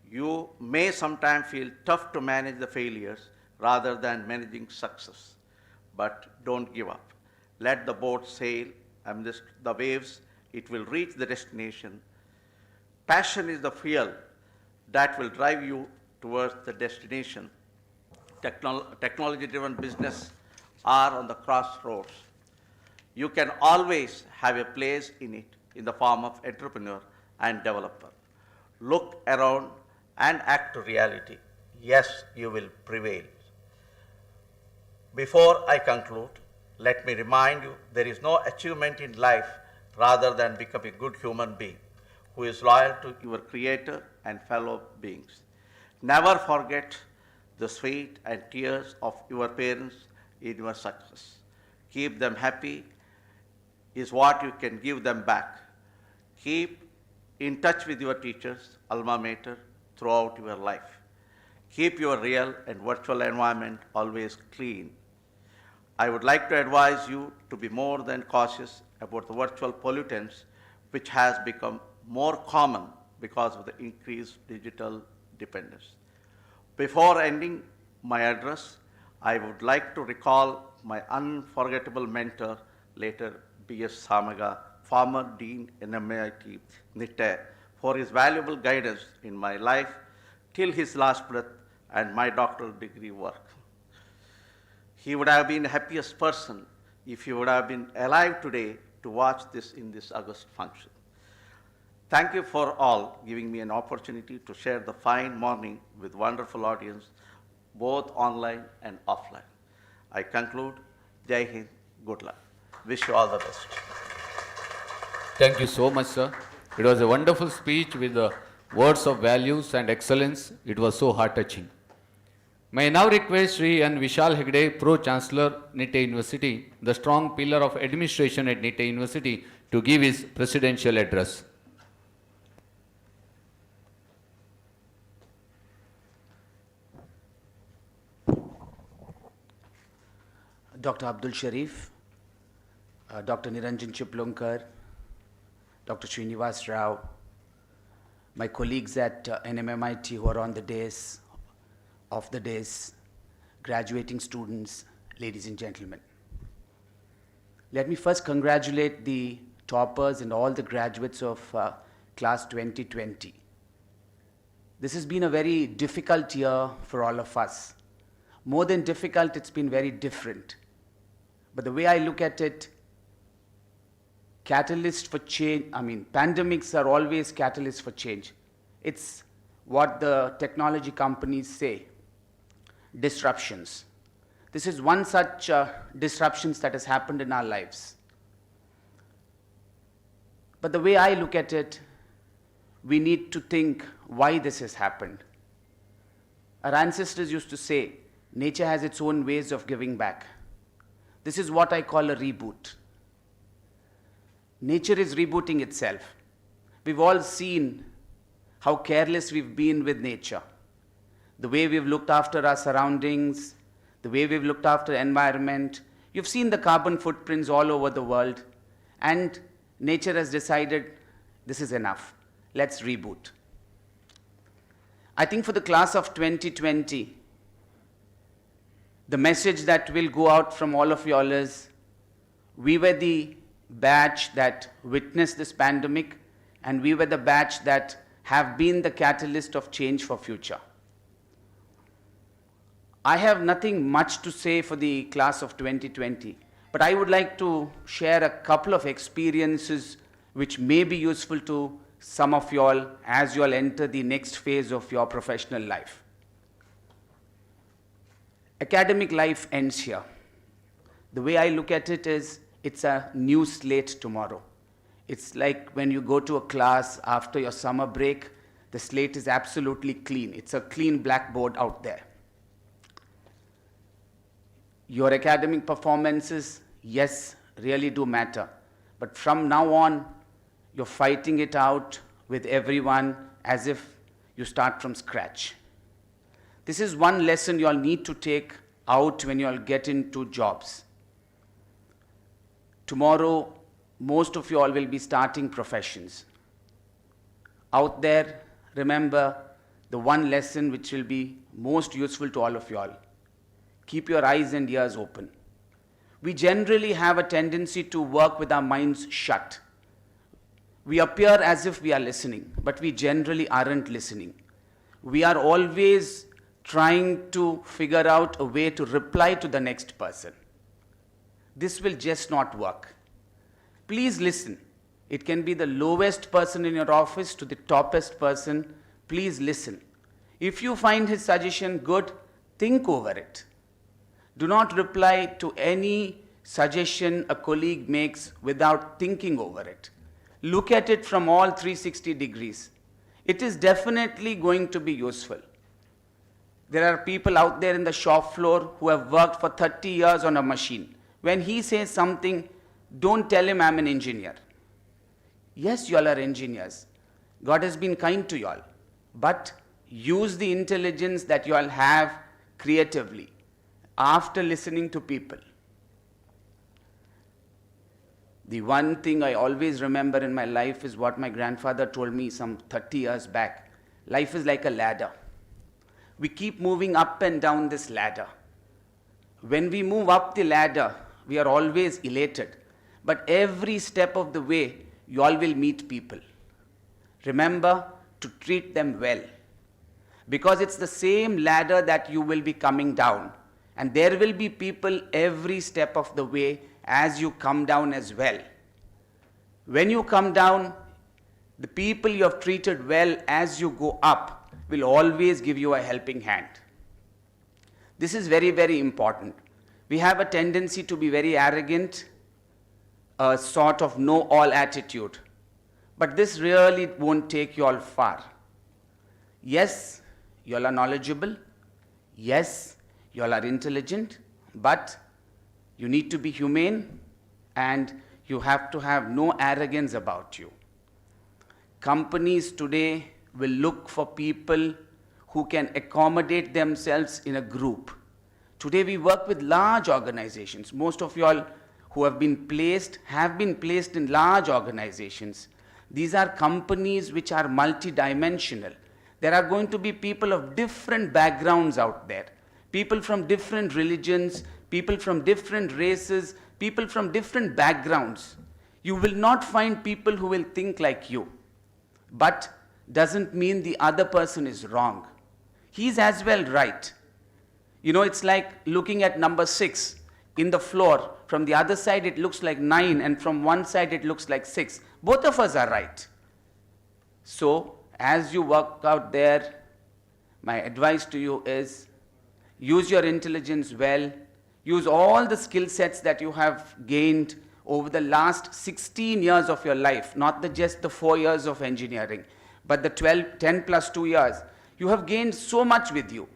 You may sometimes feel tough to manage the failures rather than managing success. But don't give up. Let the boat sail amidst the waves. It will reach the destination. Passion is the fuel that will drive you towards the destination. Technology-driven business are on the crossroads. You can always have a place in it in the form of entrepreneur and developer. Look around and act to reality. Yes, you will prevail. Before I conclude, let me remind you there is no achievement in life rather than becoming a good human being who is loyal to your creator and fellow beings. Never forget the sweat and tears of your parents in your success. Keep them happy is what you can give them back. Keep in touch with your teachers, alma mater, throughout your life. Keep your real and virtual environment always clean. I would like to advise you to be more than cautious about the virtual pollutants, which has become more common because of the increased digital dependence. Before ending my address, I would like to recall my unforgettable mentor, later B.S. Samaga, former Dean NMAMIT, Nitte, for his valuable guidance in my life till his last breath and my doctoral degree work. He would have been the happiest person if he would have been alive today to watch this in this August function. Thank you for all giving me an opportunity to share the fine morning with wonderful audience, both online and offline. I conclude, Jai Hind, good luck. Wish you all the best. Thank you so much, sir. It was a wonderful speech with the words of values and excellence. It was so heart-touching. May I now request Sri N. Vishal Hegde, Pro-Chancellor, Nitte University, the strong pillar of administration at Nitte University, to give his presidential address. Dr. Abdul Sharif, Dr. Niranjan Chiplunkar, Dr. Srinivas Rao, my colleagues at NMAMIT who are on the dais, off the dais, graduating students, ladies and gentlemen. Let me first congratulate the toppers and all the graduates of class 2020. This has been a very difficult year for all of us. More than difficult, it's been very different. But the way I look at it, catalyst for change, pandemics are always catalysts for change. It's what the technology companies say, disruptions. This is one such disruptions that has happened in our lives. But the way I look at it, we need to think why this has happened. Our ancestors used to say, nature has its own ways of giving back. This is what I call a reboot. Nature is rebooting itself. We've all seen how careless we've been with nature. The way we've looked after our surroundings, the way we've looked after the environment. You've seen the carbon footprints all over the world, and nature has decided this is enough. Let's reboot. I think for the class of 2020, the message that will go out from all of y'all is, we were the batch that witnessed this pandemic, and we were the batch that have been the catalyst of change for future. I have nothing much to say for the class of 2020, but I would like to share a couple of experiences which may be useful to some of y'all as you all enter the next phase of your professional life. Academic life ends here. The way I look at it is, it's a new slate tomorrow. It's like when you go to a class after your summer break, the slate is absolutely clean. It's a clean blackboard out there. Your academic performances, yes, really do matter. But from now on, you're fighting it out with everyone as if you start from scratch. This is one lesson you all need to take out when you all get into jobs. Tomorrow, most of you all will be starting professions. Out there, remember the one lesson which will be most useful to all of you all. Keep your eyes and ears open. We generally have a tendency to work with our minds shut. We appear as if we are listening, but we generally aren't listening. We are always trying to figure out a way to reply to the next person. This will just not work. Please listen. It can be the lowest person in your office to the toppest person. Please listen. If you find his suggestion good, think over it. Do not reply to any suggestion a colleague makes without thinking over it. Look at it from all 360 degrees. It is definitely going to be useful. There are people out there in the shop floor who have worked for 30 years on a machine. When he says something, don't tell him I'm an engineer. Yes, you all are engineers. God has been kind to you all. But use the intelligence that you all have creatively after listening to people. The one thing I always remember in my life is what my grandfather told me some 30 years back. Life is like a ladder. We keep moving up and down this ladder. When we move up the ladder, we are always elated. But every step of the way, you all will meet people. Remember to treat them well. Because it's the same ladder that you will be coming down. And there will be people every step of the way as you come down as well. When you come down, the people you have treated well as you go up will always give you a helping hand. This is very, very important. We have a tendency to be very arrogant, a sort of know-all attitude. But this really won't take you all far. Yes, you all are knowledgeable. Yes, you all are intelligent. But you need to be humane and you have to have no arrogance about you. Companies today will look for people who can accommodate themselves in a group. Today we work with large organizations. Most of you all who have been placed in large organizations. These are companies which are multidimensional. There are going to be people of different backgrounds out there. People from different religions, people from different races, people from different backgrounds. You will not find people who will think like you. But doesn't mean the other person is wrong. He's as well right. You know, it's like looking at number 6 in the floor. From the other side it looks like 9 and from one side it looks like 6. Both of us are right. So as you work out there, my advice to you is use your intelligence well. Use all the skill sets that you have gained over the last 16 years of your life, not just the 4 years of engineering, but the 10 plus 2 years. You have gained so much with you.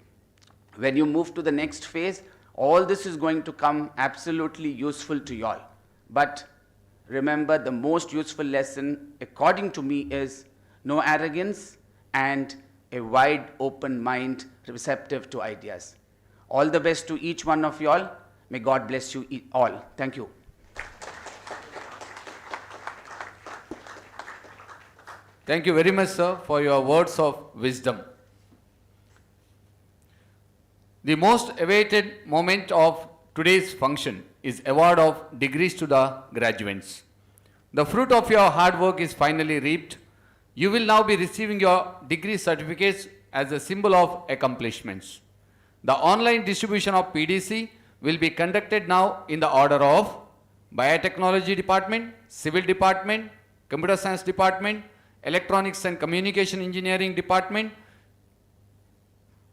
When you move to the next phase, all this is going to come absolutely useful to you all. But remember, the most useful lesson, according to me, is no arrogance and a wide open mind receptive to ideas. All the best to each one of you all. May God bless you all. Thank you. Thank you very much, sir, for your words of wisdom. The most awaited moment of today's function is award of degrees to the graduates. The fruit of your hard work is finally reaped. You will now be receiving your degree certificates as a symbol of accomplishments. The online distribution of PDC will be conducted now in the order of Biotechnology Department, Civil Department, Computer Science Department, Electronics and Communication Engineering Department,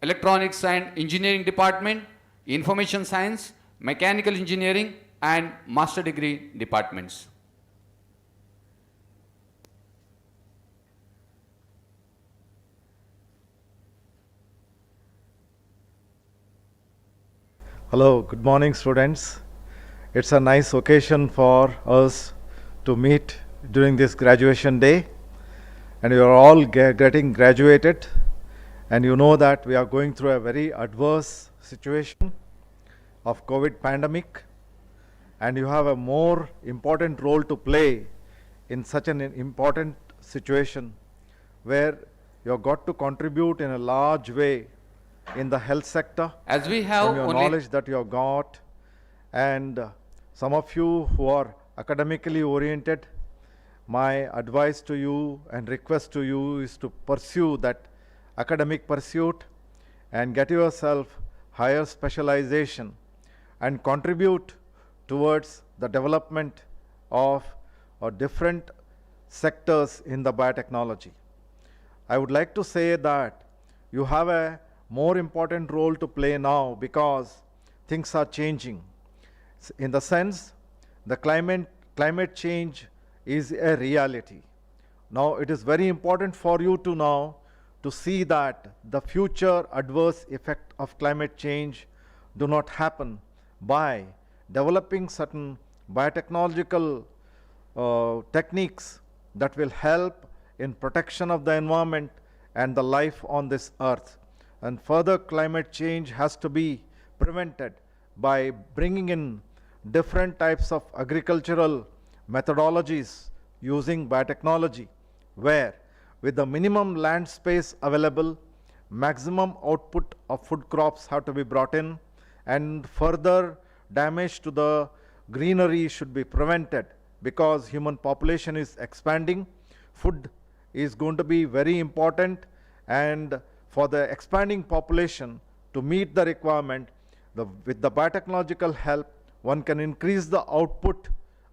Electronics and Engineering Department, Information Science, Mechanical Engineering and Master Degree Departments. Hello, good morning, students. It's a nice occasion for us to meet during this graduation day, and you are all getting graduated, and you know that we are going through a very adverse situation of COVID pandemic, and you have a more important role to play in such an important situation where you have got to contribute in a large way in the health sector As we have from your only knowledge that you have got, and some of you who are academically oriented, my advice to you and request to you is to pursue that academic pursuit and get yourself higher specialization and contribute towards the development of different sectors in the biotechnology. I would like to say that you have a more important role to play now because things are changing. In the sense, the climate change is a reality. Now it is very important for you to now to see that the future adverse effect of climate change do not happen by developing certain biotechnological techniques that will help in protection of the environment and the life on this earth. And further climate change has to be prevented by bringing in different types of agricultural methodologies using biotechnology, where with the minimum land space available, maximum output of food crops have to be brought in, and further damage to the greenery should be prevented because human population is expanding. Food is going to be very important, and for the expanding population to meet the requirement, with the biotechnological help, one can increase the output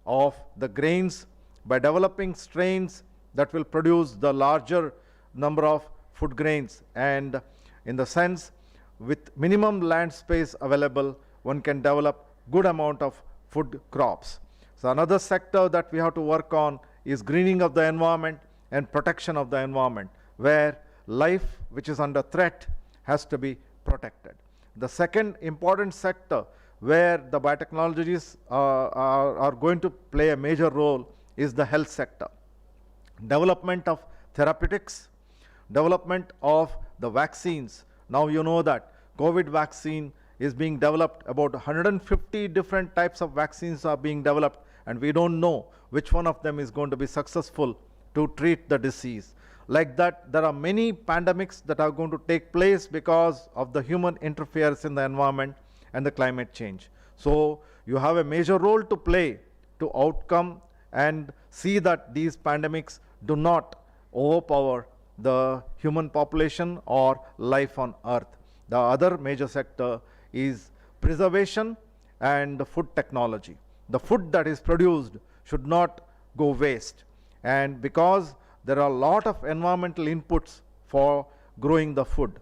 of the grains by developing strains that will produce the larger number of food grains. And in the sense, with minimum land space available, one can develop good amount of food crops. So another sector that we have to work on is greening of the environment and protection of the environment, where life which is under threat has to be protected. The second important sector where the biotechnologies are going to play a major role is the health sector. Development of therapeutics, development of the vaccines. Now you know that COVID vaccine is being developed, about 150 different types of vaccines are being developed, and we don't know which one of them is going to be successful to treat the disease. Like that, there are many pandemics that are going to take place because of the human interference in the environment and the climate change. So you have a major role to play to outcome and see that these pandemics do not overpower the human population or life on earth. The other major sector is preservation and the food technology. The food that is produced should not go waste, and because there are a lot of environmental inputs for growing the food,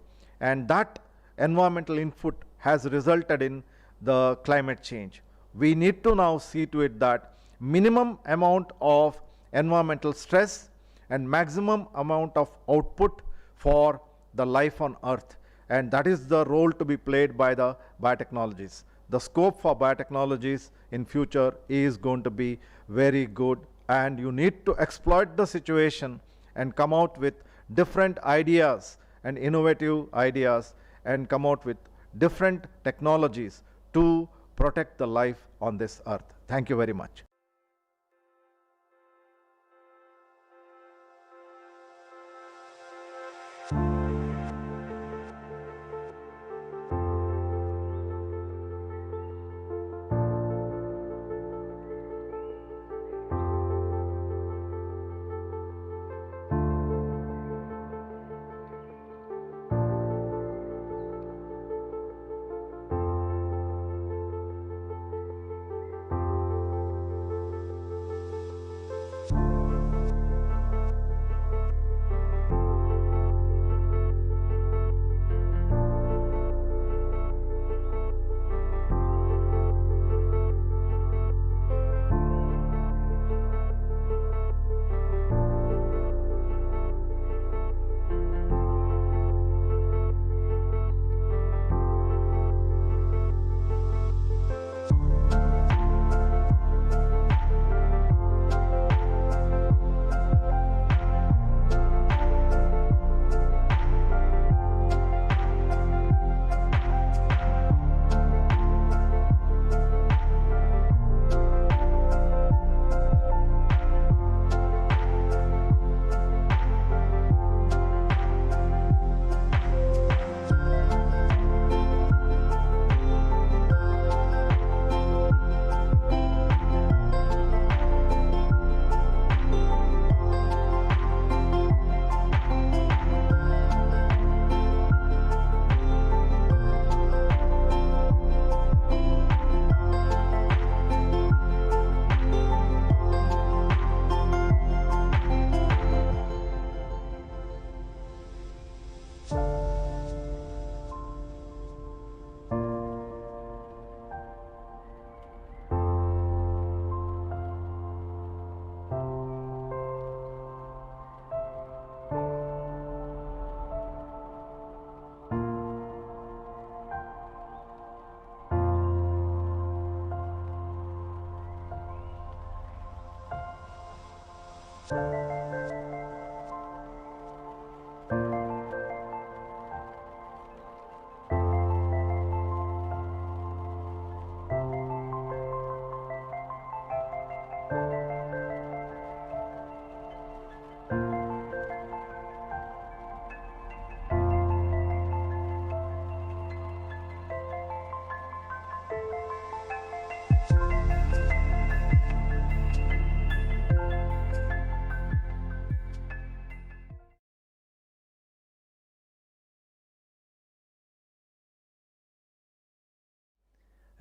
and that environmental input has resulted in the climate change. We need to now see to it that minimum amount of environmental stress and maximum amount of output for the life on earth, and that is the role to be played by the biotechnologies. The scope for biotechnologies in future is going to be very good, and you need to exploit the situation and come out with different ideas and innovative ideas and come out with different technologies to protect the life on this earth. Thank you very much.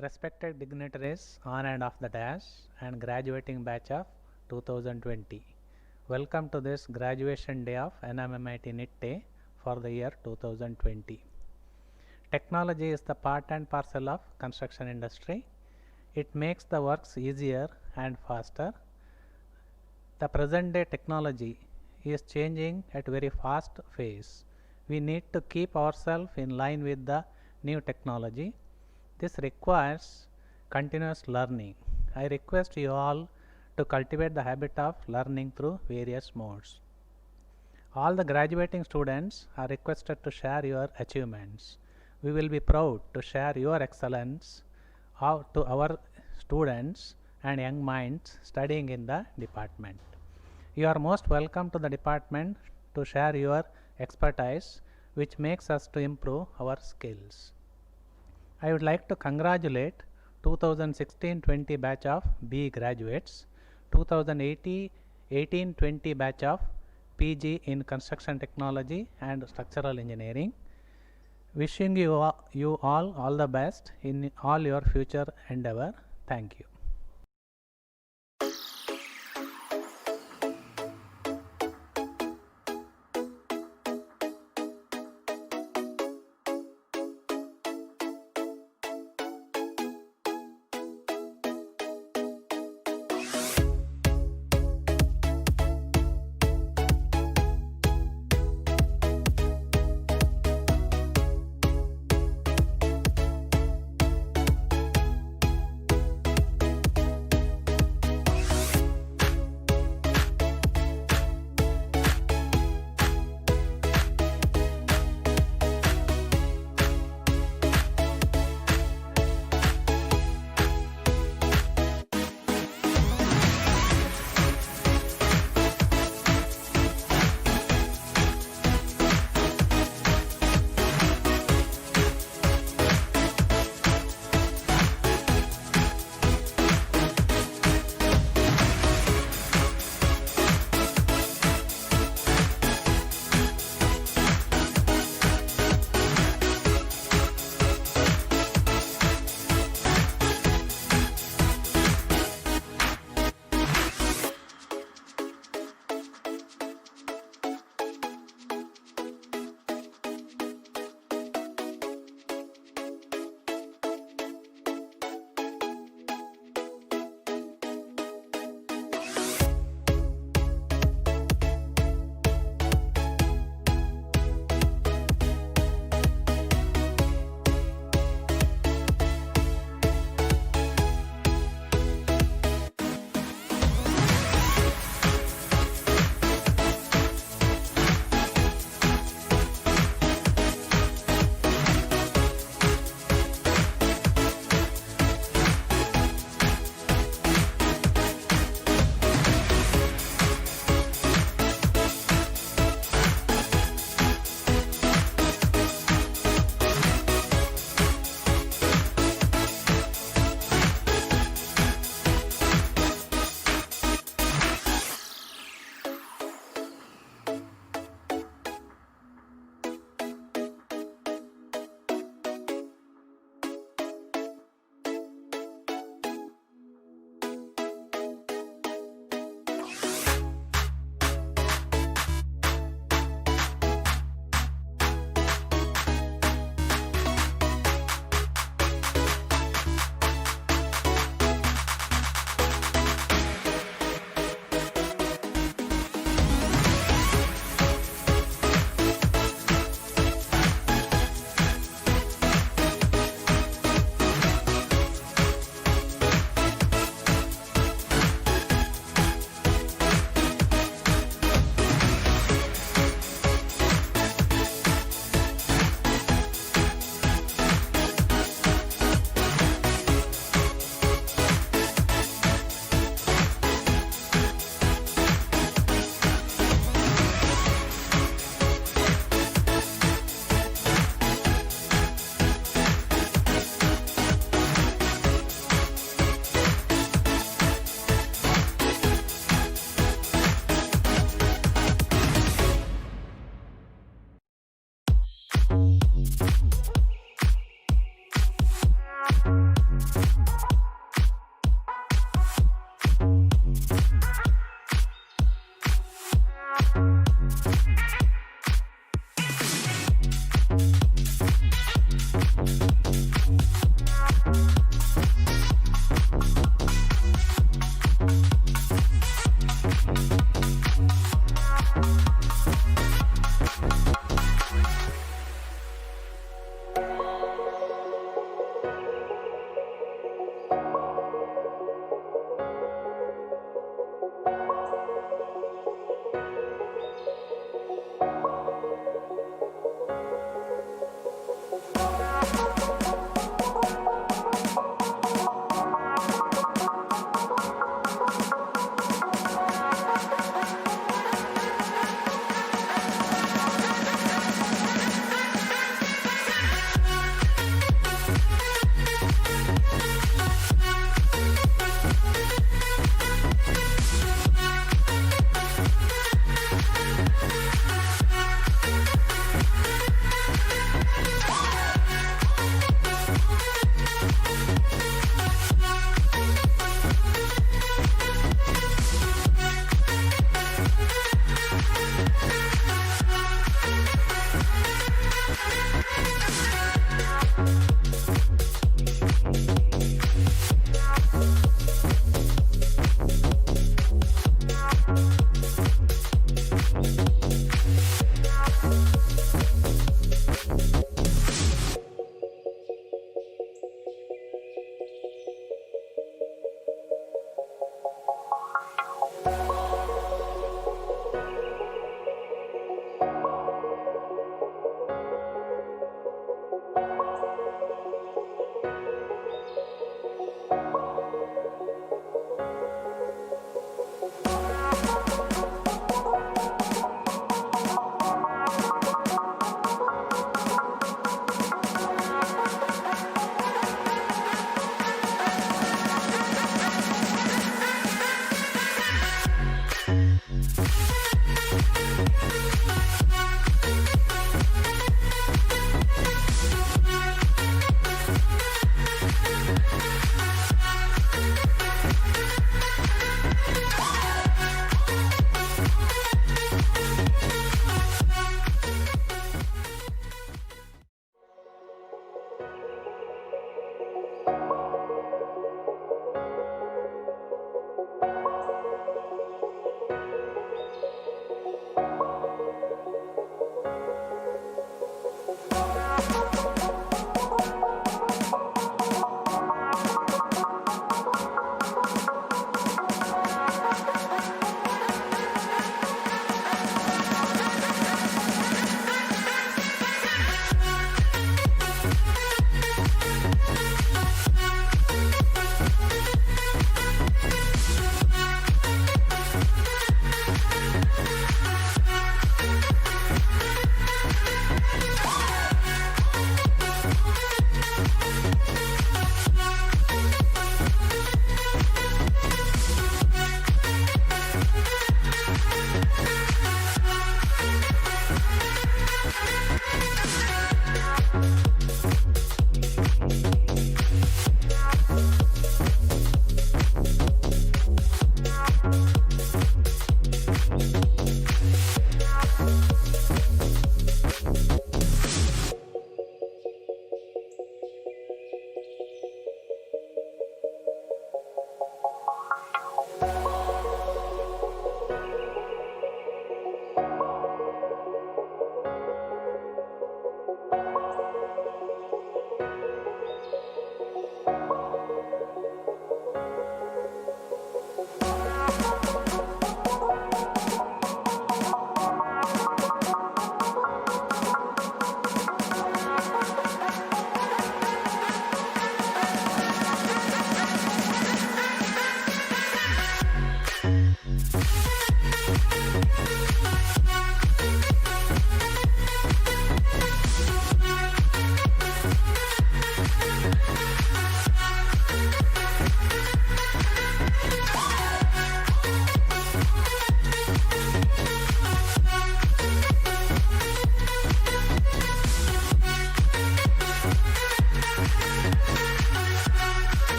Respected dignitaries on and off the dash and graduating batch of 2020. Welcome to this graduation day of NMAMIT Nitte for the year 2020. Technology is the part and parcel of construction industry. It makes the works easier and faster. The present day technology is changing at very fast pace. We need to keep ourselves in line with the new technology. This requires continuous learning. I request you all to cultivate the habit of learning through various modes. All the graduating students are requested to share your achievements. We will be proud to share your excellence to our students and young minds studying in the department. You are most welcome to the department to share your expertise, which makes us to improve our skills. I would like to congratulate 2016-20 batch of B graduates, 2018-20 batch of PG in Construction Technology and Structural Engineering. Wishing you all the best in all your future endeavor. Thank you.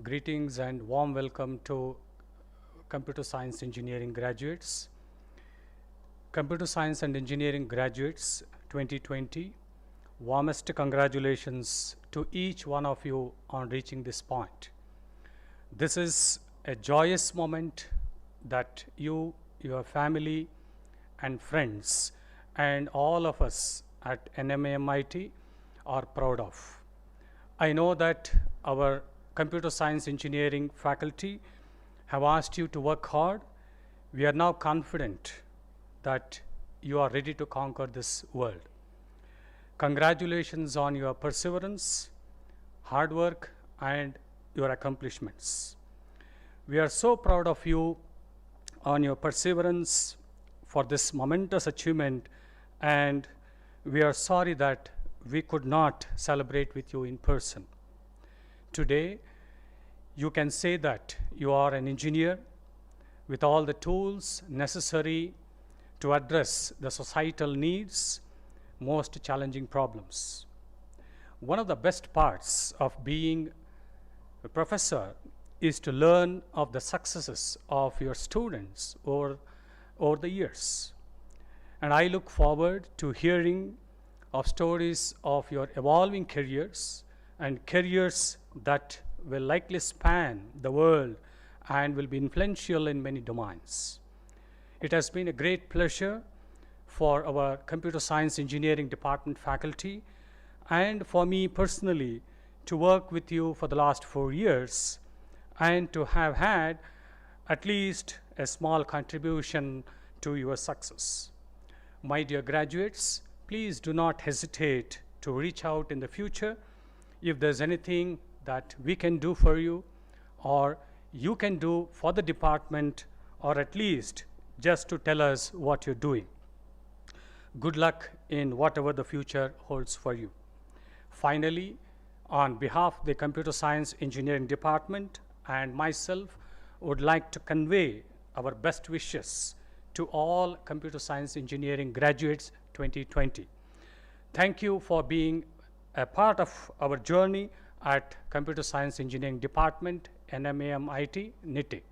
Greetings and warm welcome to Computer Science Engineering graduates. Computer Science and Engineering graduates 2020, warmest congratulations to each one of you on reaching this point. This is a joyous moment that you, your family and friends and all of us at NMAMIT are proud of. I know that our computer science engineering faculty have asked you to work hard. We are now confident that you are ready to conquer this world. Congratulations on your perseverance, hard work, and your accomplishments. We are so proud of you on your perseverance for this momentous achievement, and we are sorry that we could not celebrate with you in person. Today, you can say that you are an engineer with all the tools necessary to address the societal needs, most challenging problems. One of the best parts of being a professor is to learn of the successes of your students over the years. And I look forward to hearing of stories of your evolving careers and careers that will likely span the world and will be influential in many domains. It has been a great pleasure for our computer science engineering department faculty and for me personally to work with you for the last 4 years and to have had at least a small contribution to your success. My dear graduates, please do not hesitate to reach out in the future if there's anything that we can do for you or you can do for the department, or at least just to tell us what you're doing. Good luck in whatever the future holds for you. Finally, on behalf of the Computer Science Engineering Department and myself, would like to convey our best wishes to all Computer Science Engineering graduates 2020. Thank you for being a part of our journey at Computer Science Engineering Department, NMAMIT, Nitte.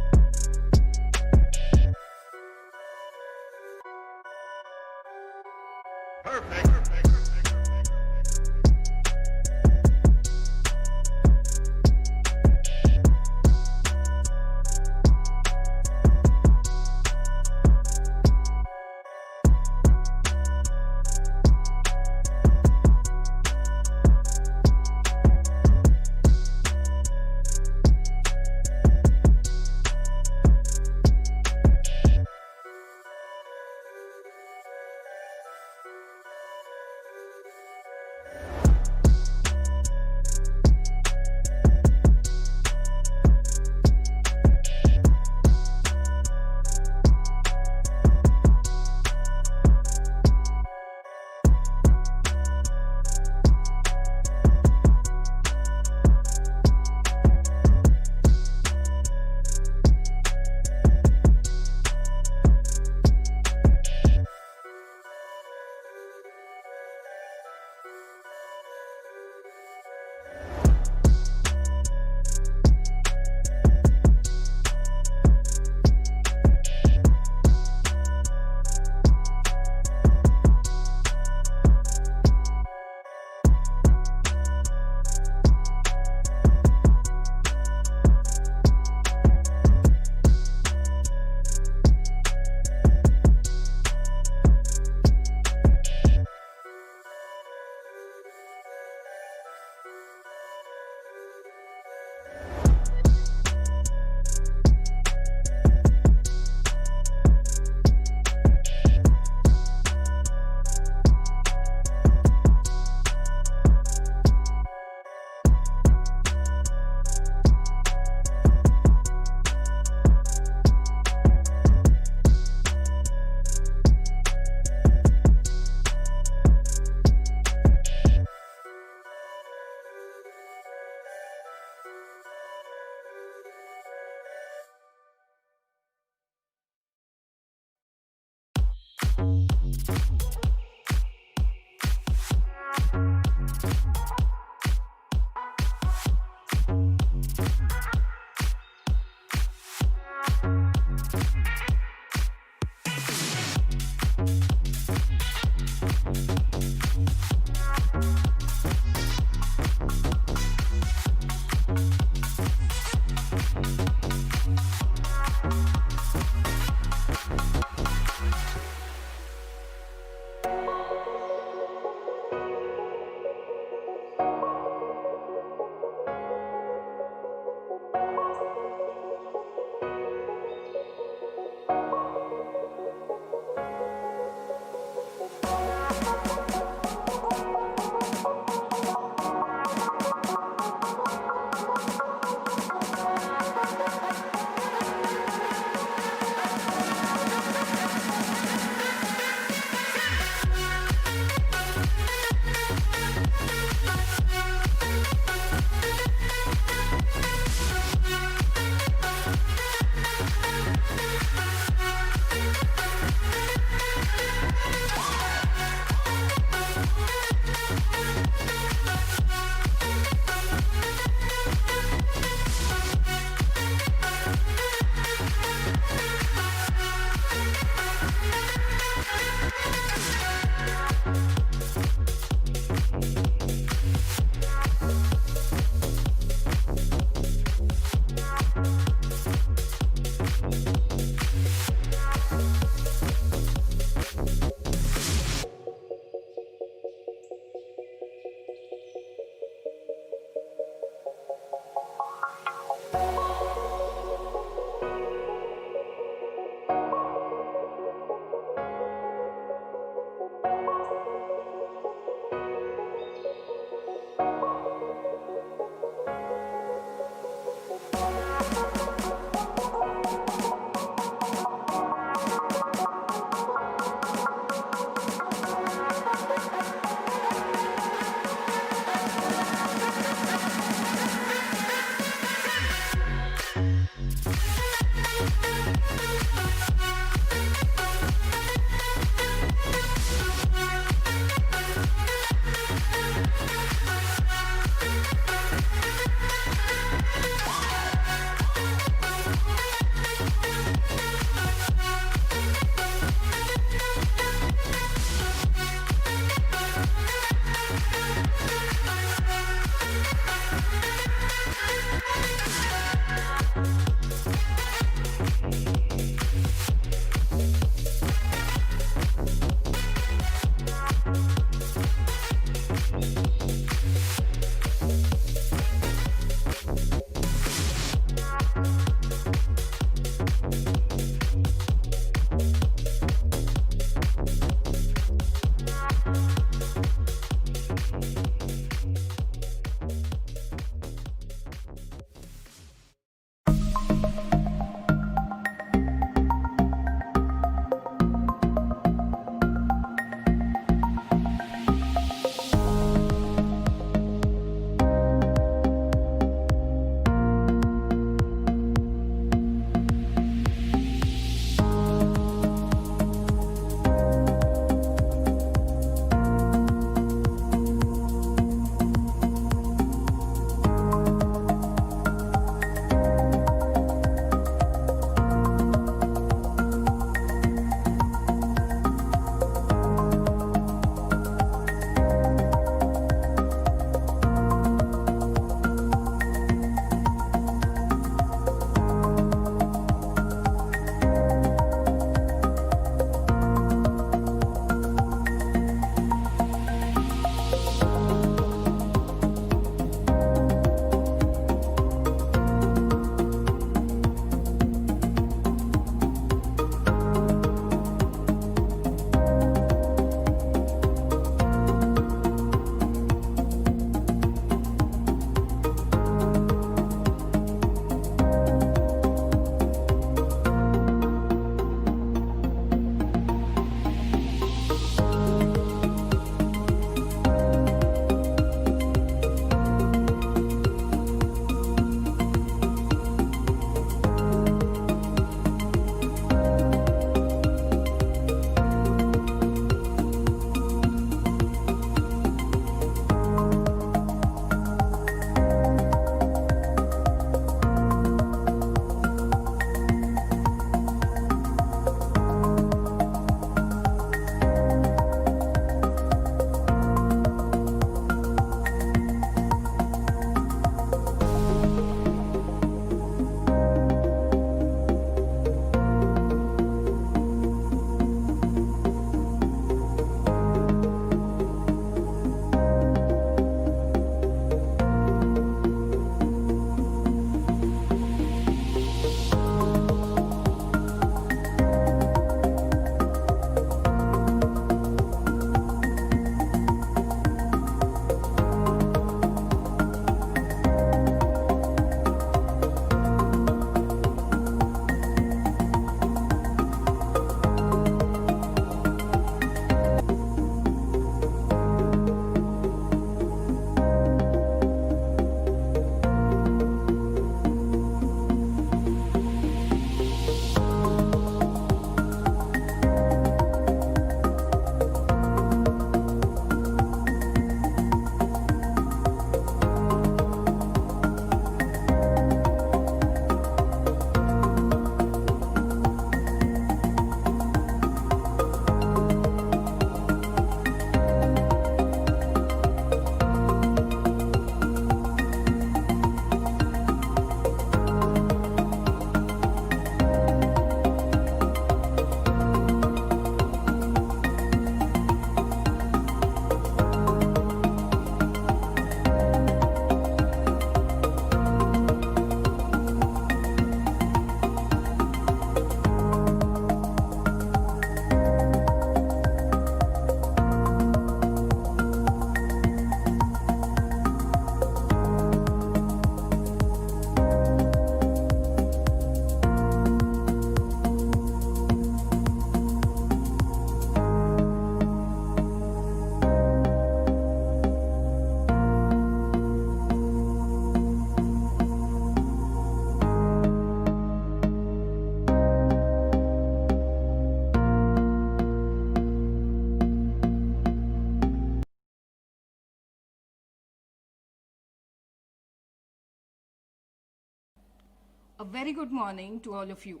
A very good morning to all of you.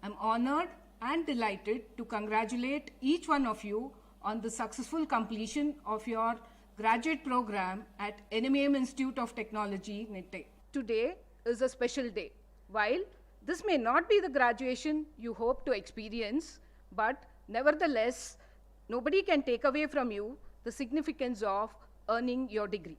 I'm honored and delighted to congratulate each one of you on the successful completion of your graduate program at NMAM Institute of Technology, Nitte. Today is a special day. While this may not be the graduation you hope to experience, but nevertheless, nobody can take away from you the significance of earning your degree.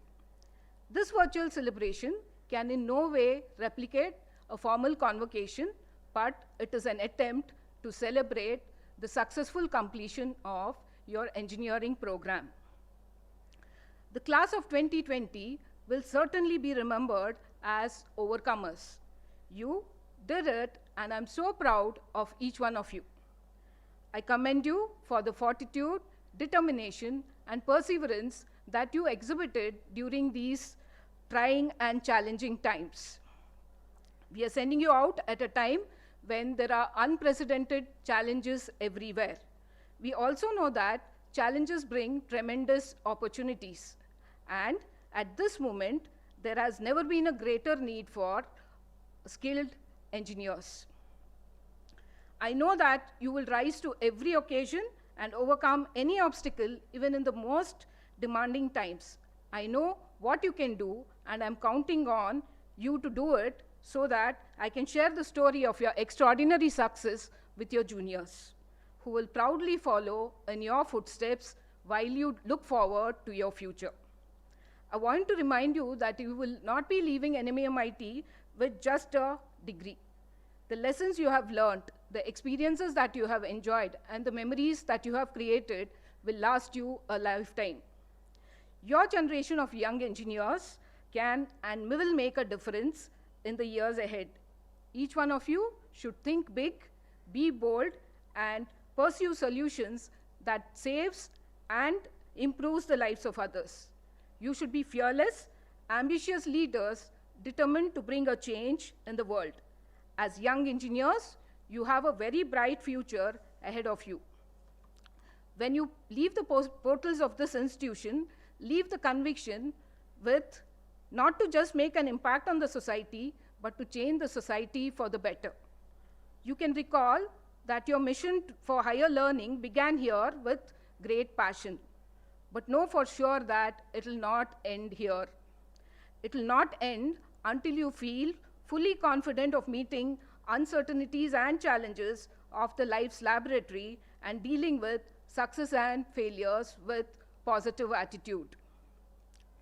This virtual celebration can in no way replicate a formal convocation, but it is an attempt to celebrate the successful completion of your engineering program. The class of 2020 will certainly be remembered as overcomers. You did it, and I'm so proud of each one of you. I commend you for the fortitude, determination, and perseverance that you exhibited during these trying and challenging times. We are sending you out at a time when there are unprecedented challenges everywhere. We also know that challenges bring tremendous opportunities. And at this moment, there has never been a greater need for skilled engineers. I know that you will rise to every occasion and overcome any obstacle, even in the most demanding times. I know what you can do, and I'm counting on you to do it so that I can share the story of your extraordinary success with your juniors, who will proudly follow in your footsteps while you look forward to your future. I want to remind you that you will not be leaving NMAMIT with just a degree. The lessons you have learned, the experiences that you have enjoyed, and the memories that you have created will last you a lifetime. Your generation of young engineers can and will make a difference in the years ahead. Each one of you should think big, be bold, and pursue solutions that saves and improves the lives of others. You should be fearless, ambitious leaders determined to bring a change in the world. As young engineers, you have a very bright future ahead of you. When you leave the portals of this institution, leave the conviction with not to just make an impact on the society, but to change the society for the better. You can recall that your mission for higher learning began here with great passion. But know for sure that it will not end here. It will not end until you feel fully confident of meeting uncertainties and challenges of the life's laboratory and dealing with success and failures with positive attitude.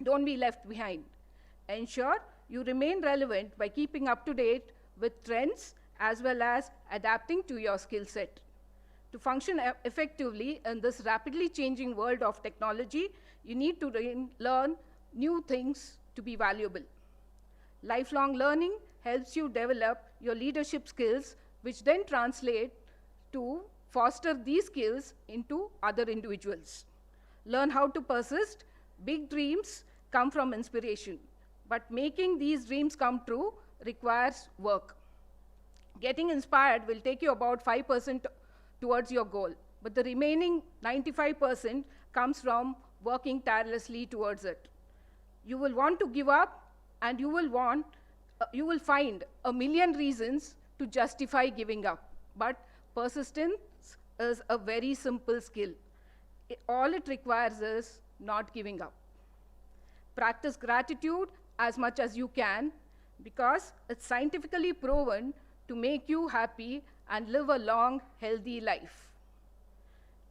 Don't be left behind. Ensure you remain relevant by keeping up to date with trends as well as adapting to your skill set. To function effectively in this rapidly changing world of technology, you need to learn new things to be valuable. Lifelong learning helps you develop your leadership skills, which then translate to foster these skills into other individuals. Learn how to persist. Big dreams come from inspiration, but making these dreams come true requires work. Getting inspired will take you about 5% towards your goal, but the remaining 95% comes from working tirelessly towards it. You will want to give up, and you will find a million reasons to justify giving up, but persistence is a very simple skill. All it requires is not giving up. Practice gratitude as much as you can, because it's scientifically proven to make you happy and live a long, healthy life.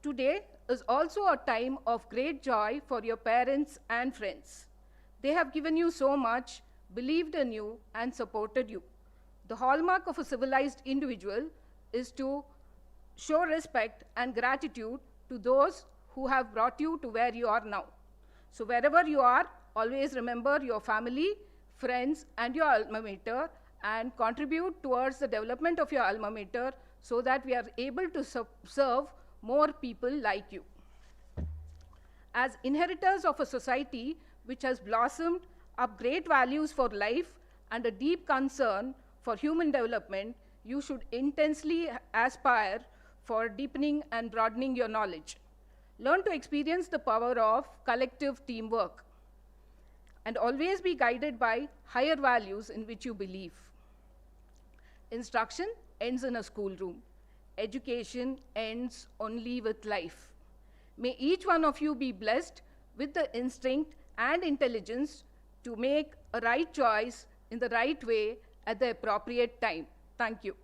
Today is also a time of great joy for your parents and friends. They have given you so much, believed in you, and supported you. The hallmark of a civilized individual is to show respect and gratitude to those who have brought you to where you are now. So wherever you are, always remember your family, friends, and your alma mater, and contribute towards the development of your alma mater so that we are able to serve more people like you. As inheritors of a society which has blossomed up great values for life and a deep concern for human development, you should intensely aspire for deepening and broadening your knowledge. Learn to experience the power of collective teamwork, and always be guided by higher values in which you believe. Instruction ends in a schoolroom. Education ends only with life. May each one of you be blessed with the instinct and intelligence to make a right choice in the right way at the appropriate time. Thank you.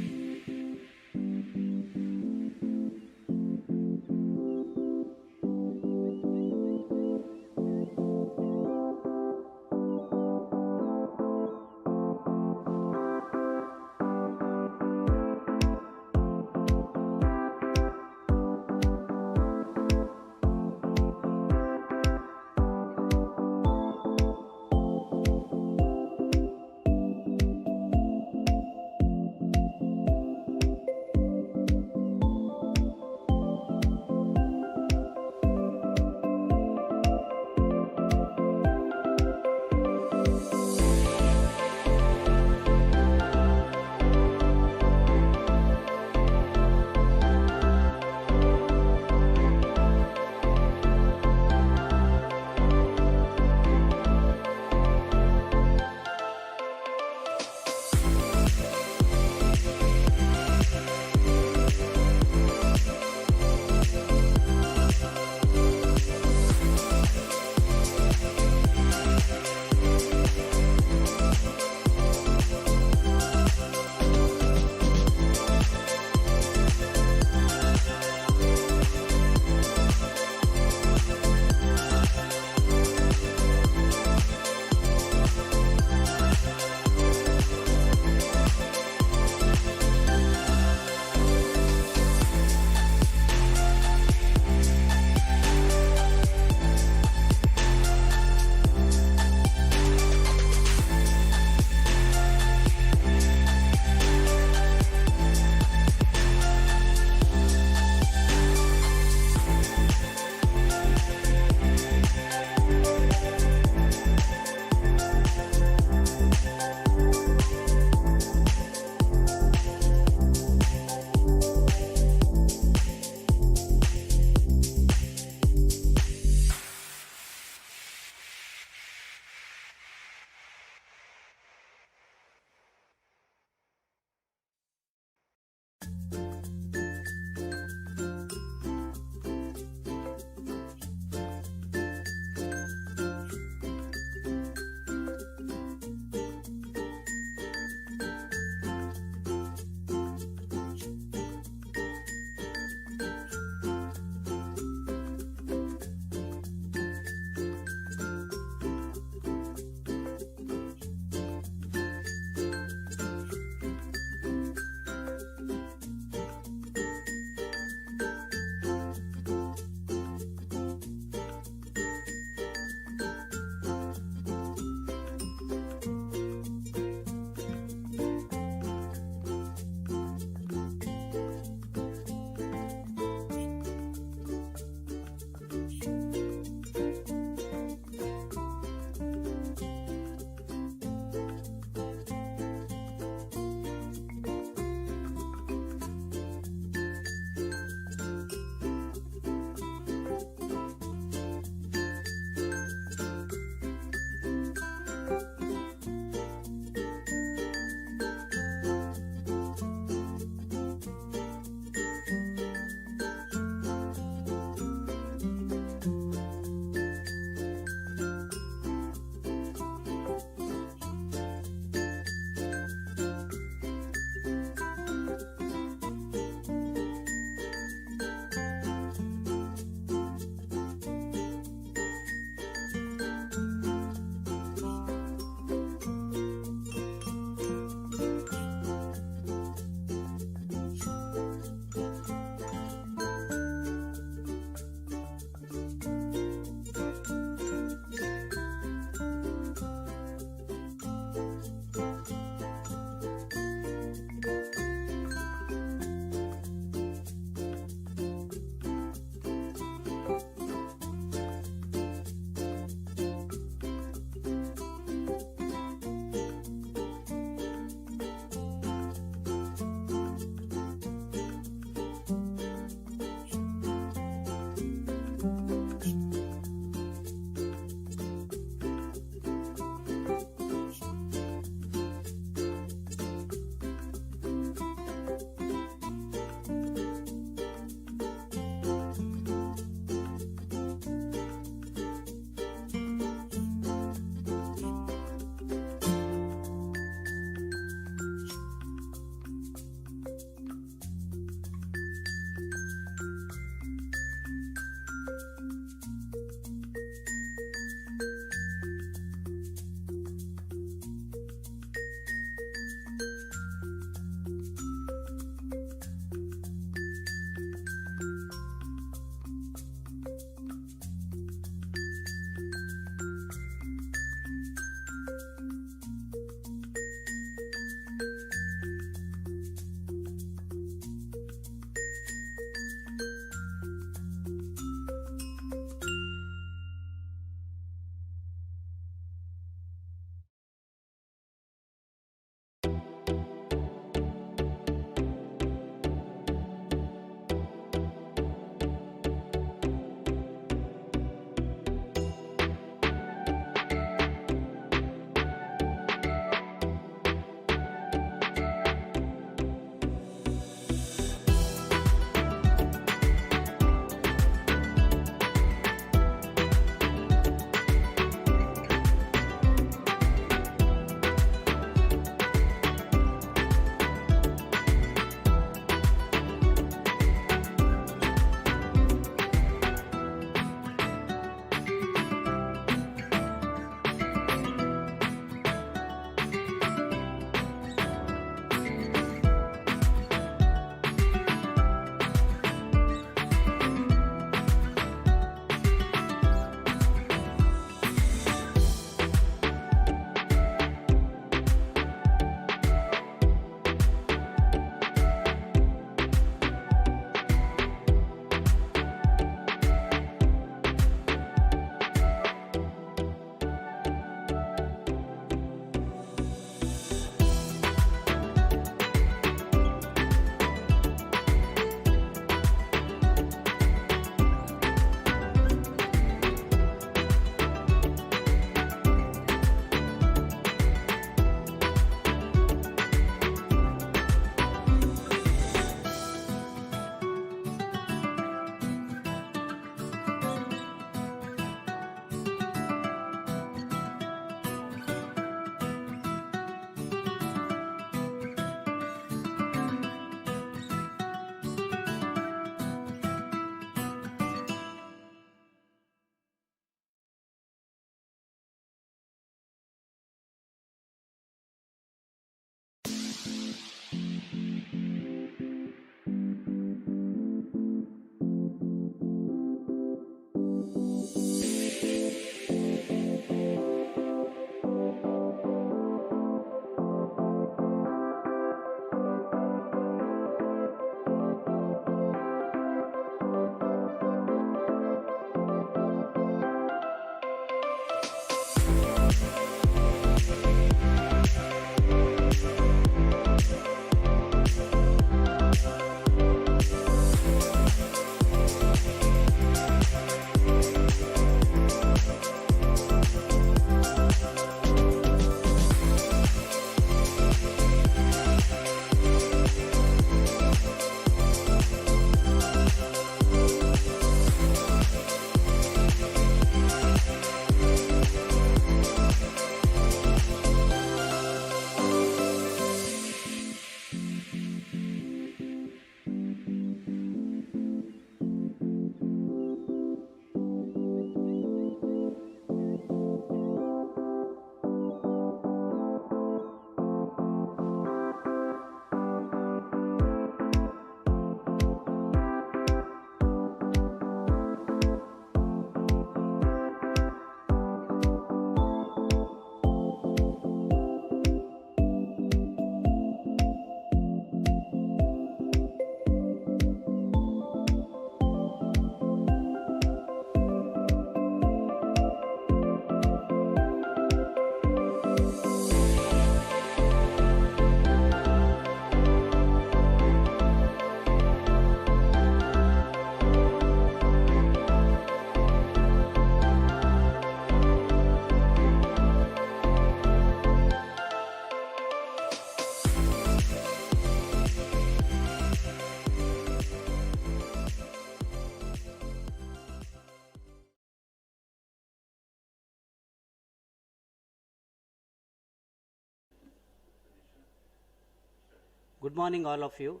Good morning, all of you.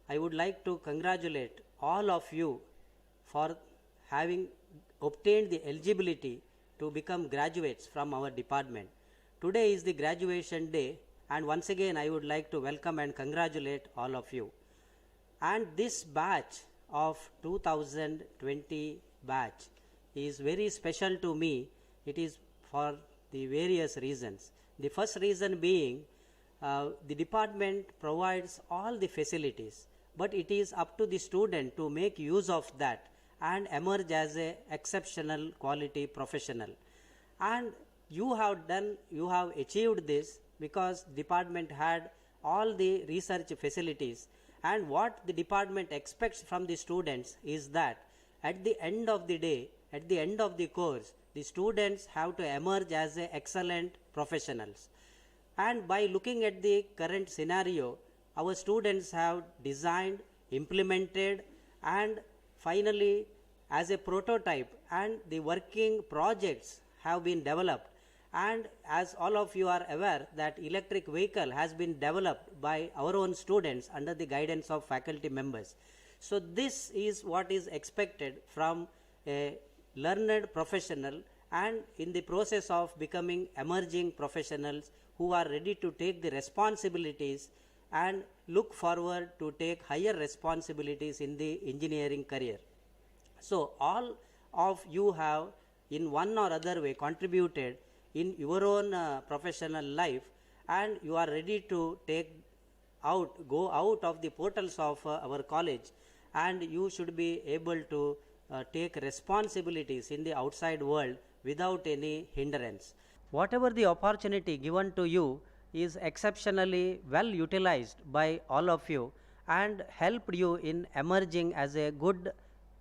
I would like to congratulate all of you for having obtained the eligibility to become graduates from our department. Today is the graduation day, and once again I would like to welcome and congratulate all of you. And this batch of 2020 batch is very special to me. It is for the various reasons. The first reason being the department provides all the facilities, but it is up to the student to make use of that and emerge as a exceptional quality professional. And you have achieved this because department had all the research facilities, and what the department expects from the students is that at the end of the day, at the end of the course, the students have to emerge as a excellent professionals. And by looking at the current scenario, our students have designed, implemented, and finally as a prototype, and the working projects have been developed. And as all of you are aware that electric vehicle has been developed by our own students under the guidance of faculty members. So this is what is expected from a learned professional, and in the process of becoming emerging professionals who are ready to take the responsibilities and look forward to take higher responsibilities in the engineering career. So all of you have in one or other way contributed in your own professional life, and you are ready to go out of the portals of our college, and you should be able to take responsibilities in the outside world without any hindrance. Whatever the opportunity given to you is exceptionally well utilized by all of you and helped you in emerging as a good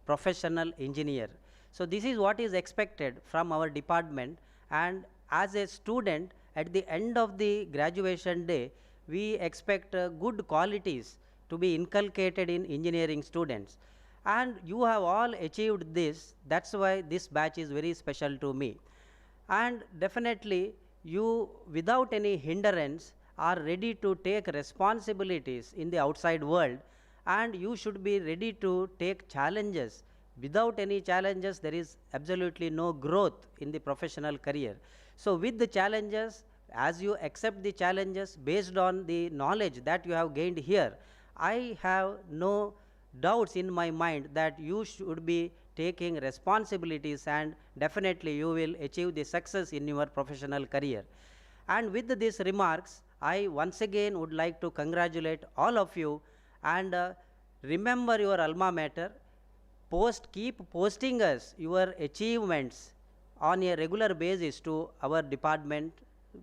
professional engineer. So this is what is expected from our department, and as a student at the end of the graduation day, we expect good qualities to be inculcated in engineering students. And you have all achieved this. That's why this batch is very special to me. And definitely you, without any hindrance, are ready to take responsibilities in the outside world, and you should be ready to take challenges. Without any challenges, there is absolutely no growth in the professional career. So with the challenges, as you accept the challenges based on the knowledge that you have gained here, I have no doubts in my mind that you should be taking responsibilities, and definitely you will achieve the success in your professional career. And with these remarks, I once again would like to congratulate all of you, and remember your alma mater. Keep posting us your achievements on a regular basis to our department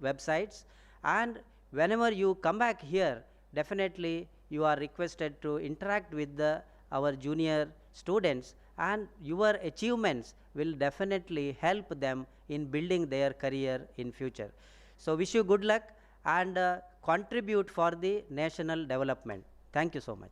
websites, and whenever you come back here, definitely you are requested to interact with our junior students, and your achievements will definitely help them in building their career in future. So wish you good luck and contribute for the national development. Thank you so much.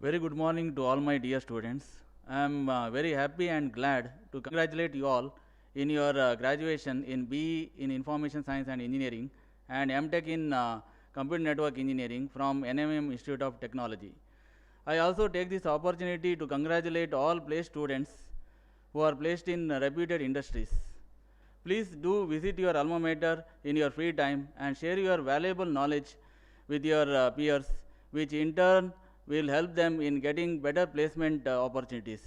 Very good morning to all my dear students. I am very happy and glad to congratulate you all in your graduation in BE in Information Science and Engineering and M.Tech in Computer Network Engineering from NMM Institute of Technology. I also take this opportunity to congratulate all placed students who are placed in reputed industries. Please do visit your alma mater in your free time and share your valuable knowledge with your peers, which in turn will help them in getting better placement opportunities.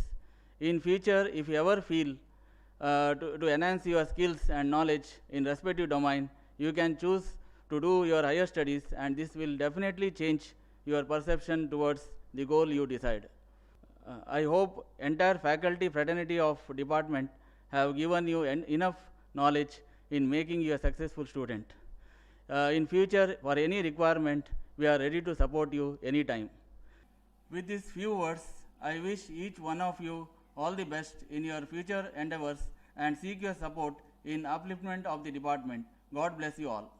In future, if you ever feel to enhance your skills and knowledge in respective domain, you can choose to do your higher studies, and this will definitely change your perception towards the goal you decide. I hope entire faculty fraternity of department have given you enough knowledge in making you a successful student. In future, for any requirement, we are ready to support you anytime. With these few words, I wish each one of you all the best in your future endeavors and seek your support in upliftment of the department. God bless you all.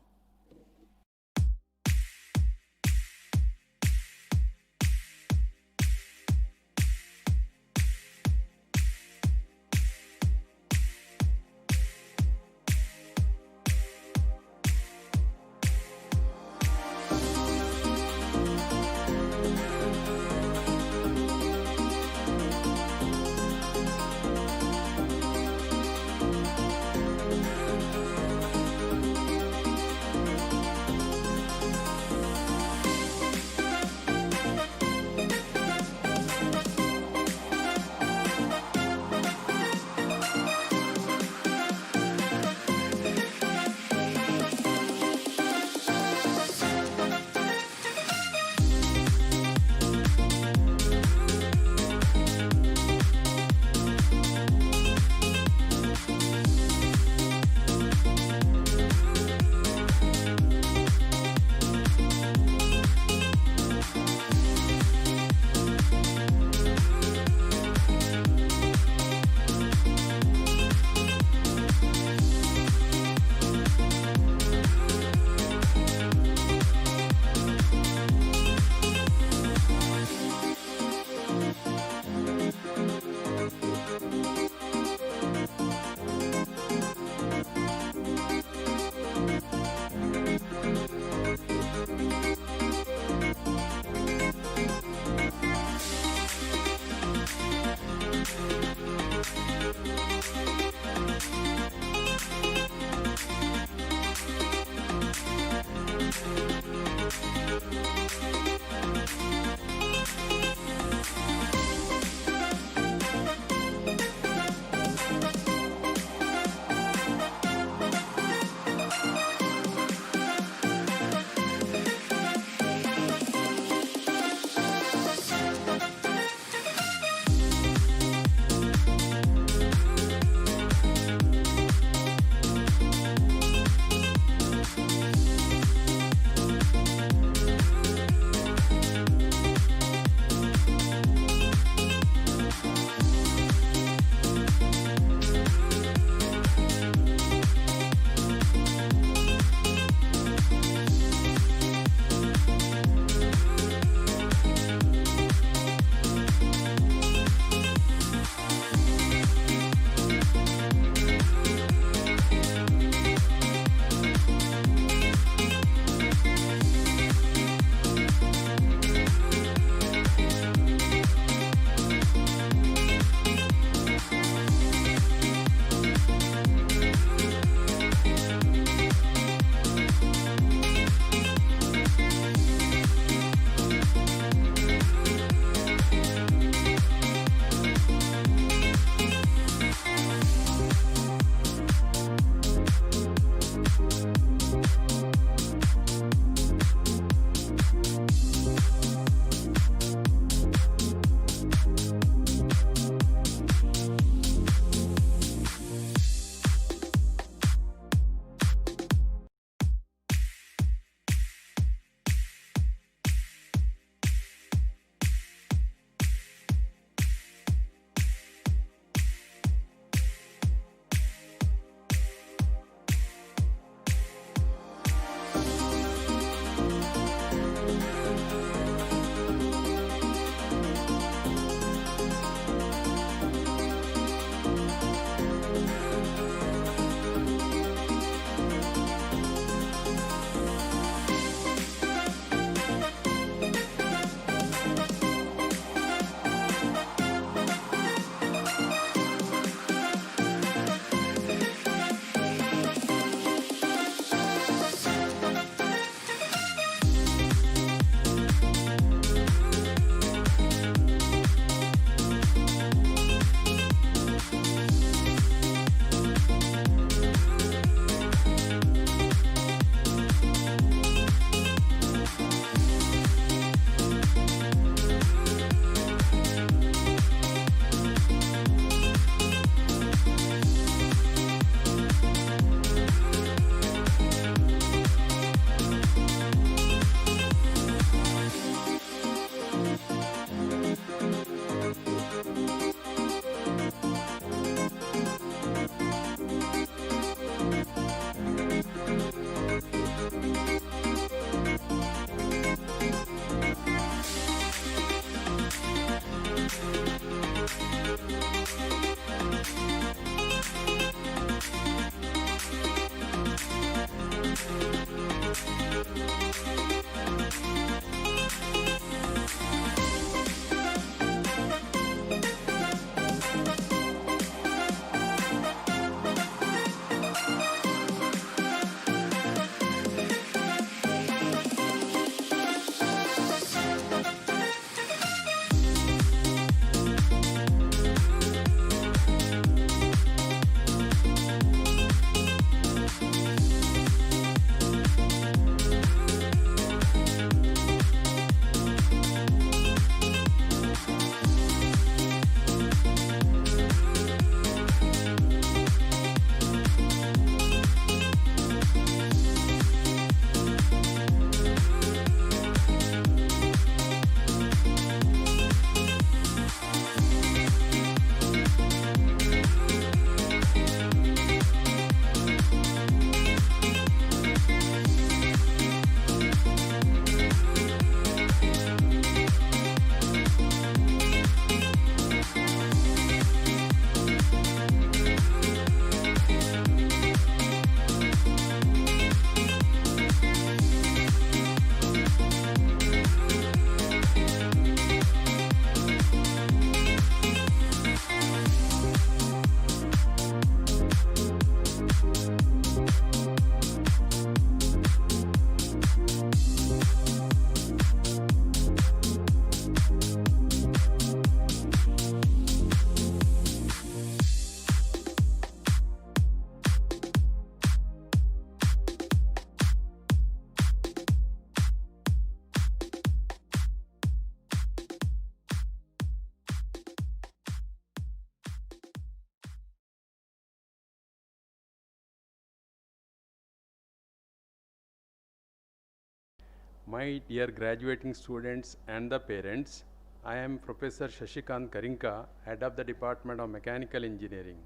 my dear graduating students and the parents, I am Professor Shashikant Karinka, Head of the Department of Mechanical Engineering.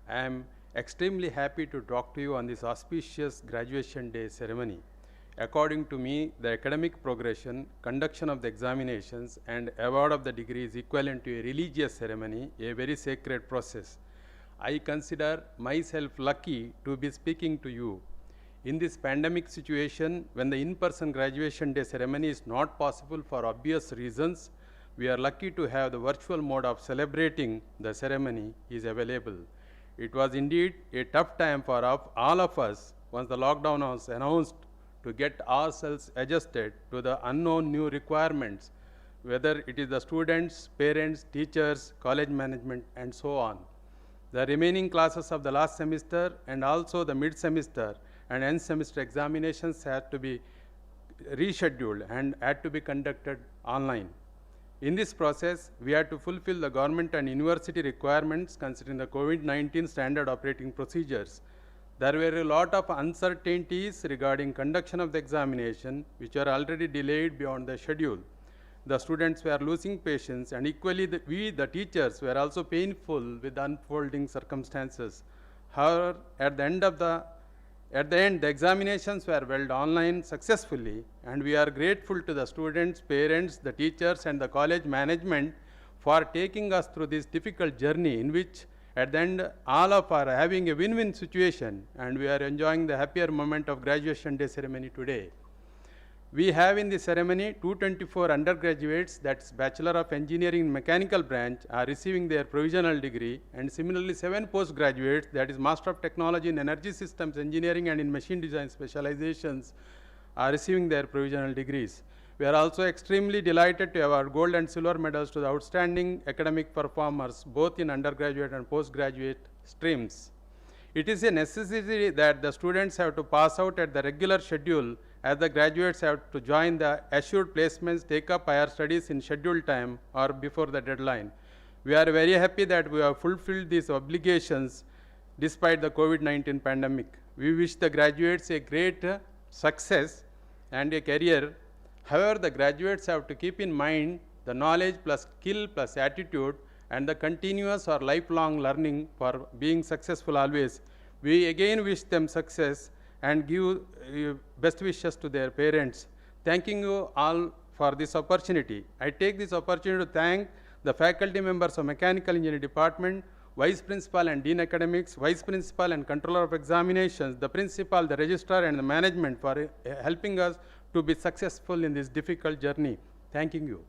I am extremely happy to talk to you on this auspicious graduation day ceremony. According to me, the academic progression, conduction of the examinations and award of the degree is equivalent to a religious ceremony, a very sacred process. I consider myself lucky to be speaking to you. In this pandemic situation, when the in-person graduation day ceremony is not possible for obvious reasons, we are lucky to have the virtual mode of celebrating the ceremony is available. It was indeed a tough time for all of us once the lockdown was announced to get ourselves adjusted to the unknown new requirements, whether it is the students, parents, teachers, college management, and so on. The remaining classes of the last semester and also the mid-semester and end semester examinations had to be rescheduled and had to be conducted online. In this process, we had to fulfill the government and university requirements considering the COVID-19 standard operating procedures. There were a lot of uncertainties regarding conduction of the examination, which are already delayed beyond the schedule. The students were losing patience, and equally we, the teachers, were also painful with unfolding circumstances. However, at the end, the examinations were held online successfully, and we are grateful to the students, parents, the teachers, and the college management for taking us through this difficult journey in which at the end, all of us are having a win-win situation, and we are enjoying the happier moment of graduation day ceremony today. We have in the ceremony 224 undergraduates, that's Bachelor of Engineering in Mechanical branch, are receiving their provisional degree, and similarly 7 postgraduates, that is Master of Technology in Energy Systems Engineering and in Machine Design specializations, are receiving their provisional degrees. We are also extremely delighted to award gold and silver medals to the outstanding academic performers, both in undergraduate and postgraduate streams. It is a necessity that the students have to pass out at the regular schedule, as the graduates have to join the assured placements, take up higher studies in scheduled time or before the deadline. We are very happy that we have fulfilled these obligations despite the COVID-19 pandemic. We wish the graduates a great success and a career. However, the graduates have to keep in mind the knowledge plus skill plus attitude and the continuous or lifelong learning for being successful always. We again wish them success and give best wishes to their parents. Thanking you all for this opportunity. I take this opportunity to thank the faculty members of Mechanical Engineering Department, Vice Principal and Dean Academics, Vice Principal and Controller of Examinations, the Principal, the Registrar and the Management for helping us to be successful in this difficult journey. Thanking you.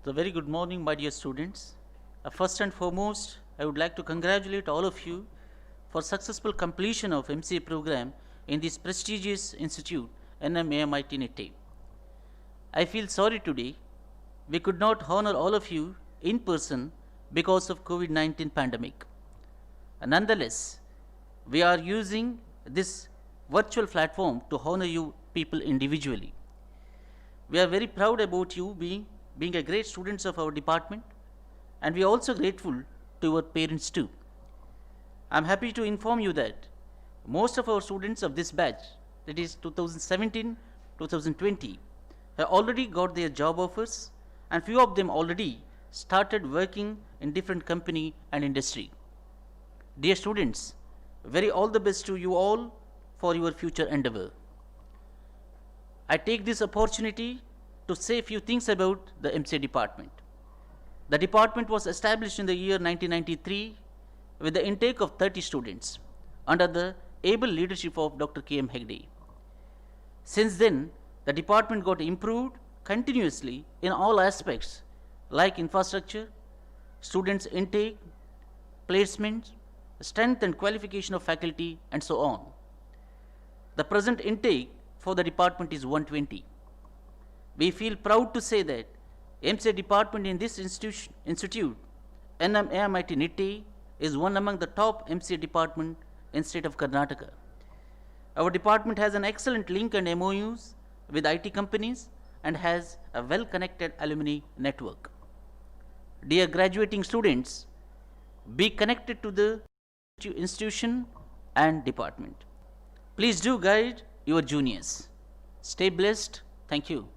So very good morning, my dear students. First and foremost, I would like to congratulate all of you for successful completion of MCA program in this prestigious institute, NMAMIT Nitte. I feel sorry today we could not honor all of you in person because of COVID-19 pandemic. Nonetheless, we are using this virtual platform to honor you people individually. We are very proud about you being a great students of our department, and we are also grateful to your parents too. I'm happy to inform you that most of our students of this batch, that is 2017-2020, have already got their job offers, and few of them already started working in different company and industry. Dear students, very all the best to you all for your future endeavor. I take this opportunity to say a few things about the MCA department. The department was established in the year 1993 with the intake of 30 students under the able leadership of Dr. K.M. Hegde. Since then, the department got improved continuously in all aspects like infrastructure, students intake, placements, strength and qualification of faculty, and so on. The present intake for the department is 120. We feel proud to say that MCA department in this institute, NMAMIT Nitte, is one among the top MCA department in state of Karnataka. Our department has an excellent link and MOUs with IT companies and has a well-connected alumni network. Dear graduating students, be connected to the institution and department. Please do guide your juniors. Stay blessed. Thank you.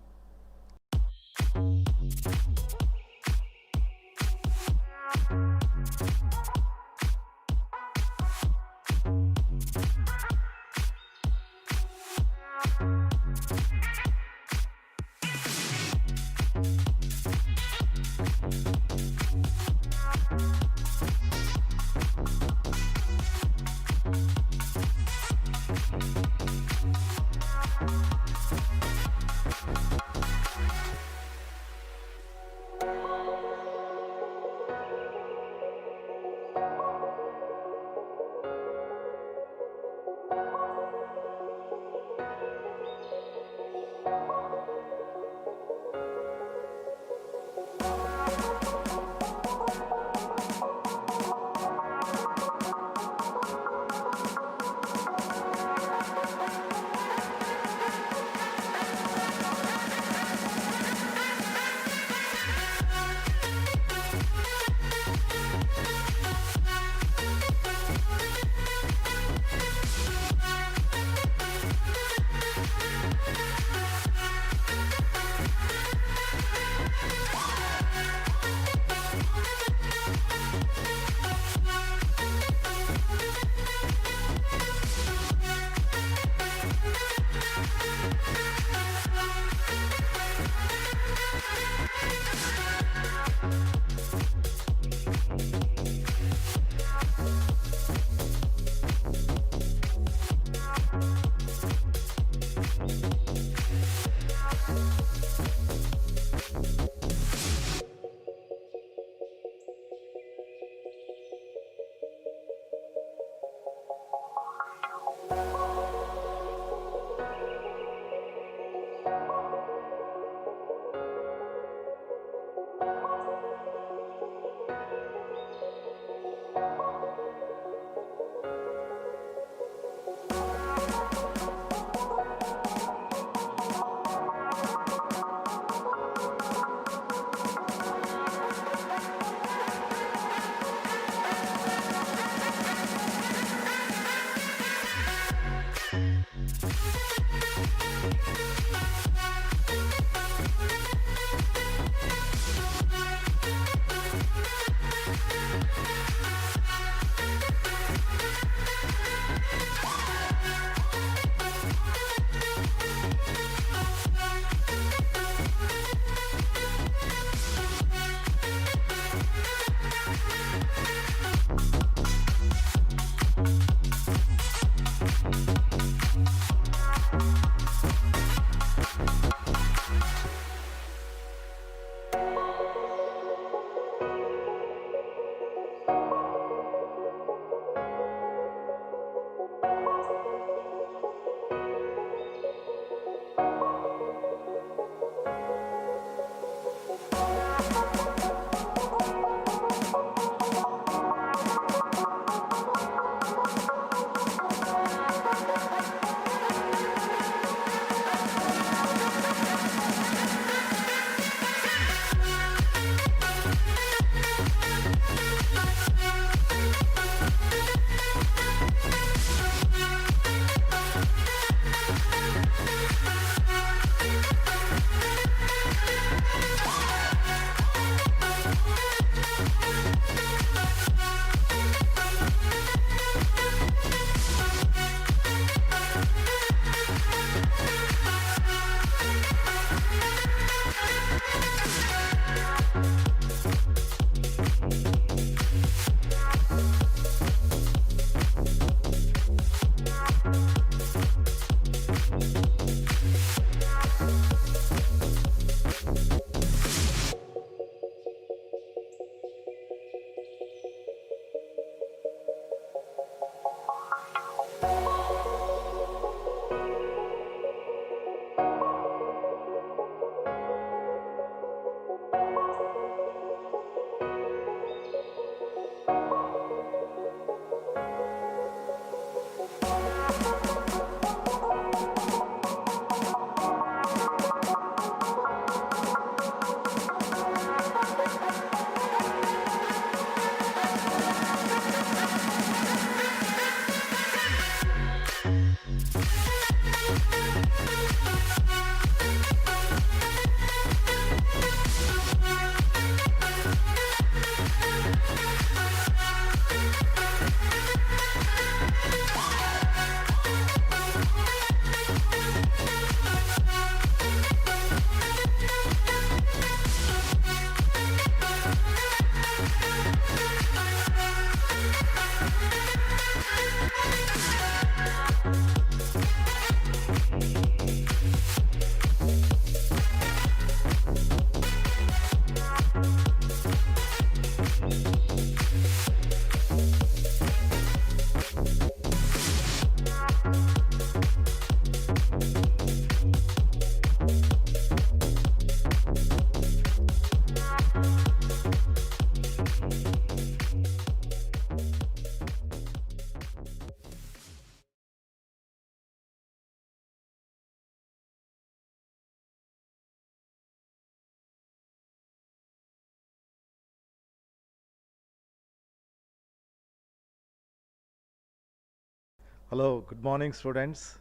Hello, good morning students.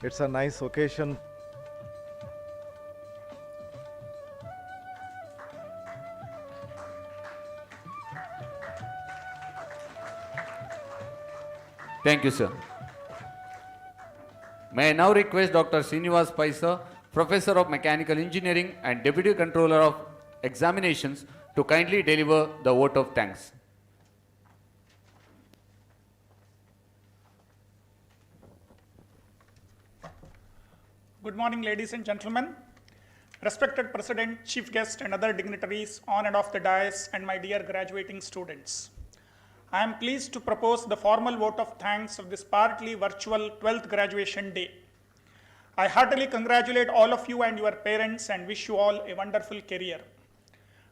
It's a nice occasion. Thank you, sir. May I now request Dr. Srinivas Pai, sir, Professor of Mechanical Engineering and Deputy Controller of Examinations, to kindly deliver the vote of thanks. Good morning, ladies and gentlemen. Respected President, Chief Guest, and other dignitaries on and off the dais, and my dear graduating students. I am pleased to propose the formal vote of thanks of this partly virtual 12th graduation day. I heartily congratulate all of you and your parents and wish you all a wonderful career.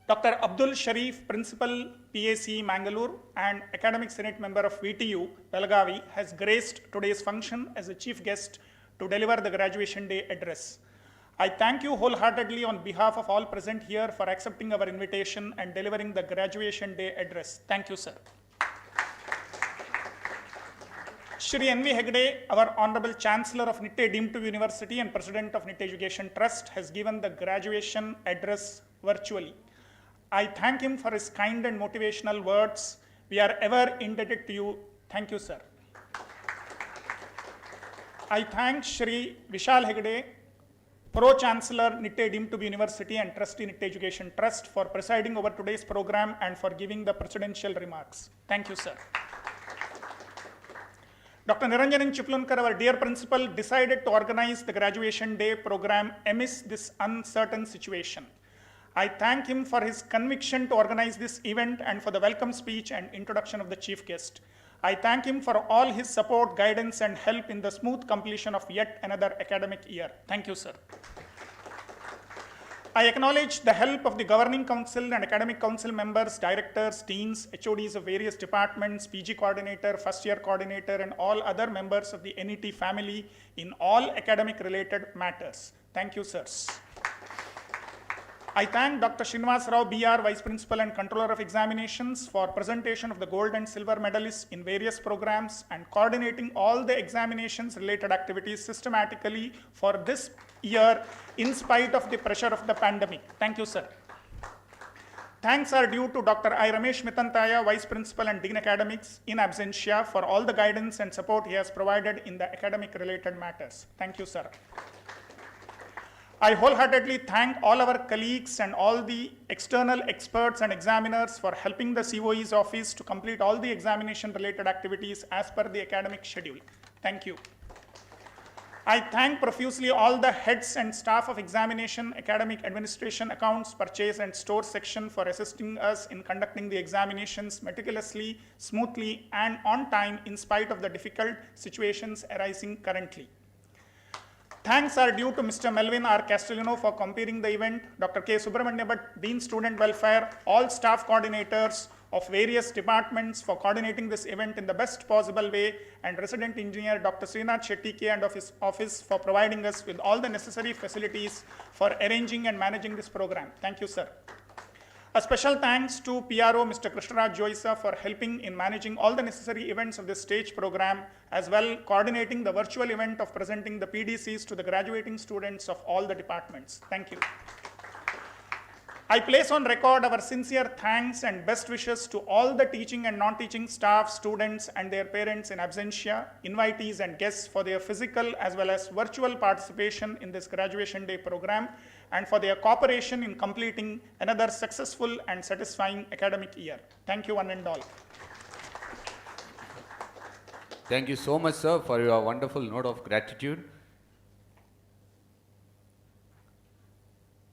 Dr. Abdul Sharif, Principal, PAC, Mangalore, and Academic Senate Member of VTU, Belagavi, has graced today's function as a chief guest to deliver the graduation day address. I thank you wholeheartedly on behalf of all present here for accepting our invitation and delivering the graduation day address. Thank you, sir. Shri N.V. Hegde, our Honorable Chancellor of Nitte Deemed to University and President of Nitte Education Trust, has given the graduation address virtually. I thank him for his kind and motivational words. We are ever indebted to you. Thank you, sir. I thank Shri Vishal Hegde, Pro-Chancellor, Nitte Deemed to be University and Trustee, Nitte Education Trust, for presiding over today's program and for giving the presidential remarks. Thank you, sir. Dr. Niranjan Chiplunkar, our dear principal, decided to organize the graduation day program amidst this uncertain situation. I thank him for his conviction to organize this event and for the welcome speech and introduction of the chief guest. I thank him for all his support, guidance, and help in the smooth completion of yet another academic year. Thank you, sir. I acknowledge the help of the Governing Council and Academic Council members, directors, deans, HODs of various departments, PG coordinator, first year coordinator, and all other members of the NET family in all academic related matters. Thank you, sirs. I thank Dr. Srinivas Rao, BR, Vice Principal and Controller of Examinations, for presentation of the gold and silver medalists in various programs and coordinating all the examinations related activities systematically for this year in spite of the pressure of the pandemic. Thank you, sir. Thanks are due to Dr. I. Ramesh Mitantaya, Vice Principal and Dean Academics in absentia, for all the guidance and support he has provided in the academic related matters. Thank you, sir. I wholeheartedly thank all our colleagues and all the external experts and examiners for helping the COE's office to complete all the examination related activities as per the academic schedule. Thank you. I thank profusely all the heads and staff of examination, academic administration, accounts, purchase, and store section for assisting us in conducting the examinations meticulously, smoothly, and on time in spite of the difficult situations arising currently. Thanks are due to Mr. Melvin R. Castellano for comparing the event, Dr. K. Subramanya Bhatt, Dean Student Welfare, all staff coordinators of various departments for coordinating this event in the best possible way, and resident engineer Dr. Srinath Shetty K and of his office for providing us with all the necessary facilities for arranging and managing this program. Thank you, sir. A special thanks to PRO Mr. Krishnaraj Joisa for helping in managing all the necessary events of this stage program, as well coordinating the virtual event of presenting the PDCs to the graduating students of all the departments. Thank you. I place on record our sincere thanks and best wishes to all the teaching and non-teaching staff, students, and their parents in absentia, invitees, and guests for their physical as well as virtual participation in this graduation day program, and for their cooperation in completing another successful and satisfying academic year. Thank you, one and all. Thank you so much, sir, for your wonderful note of gratitude.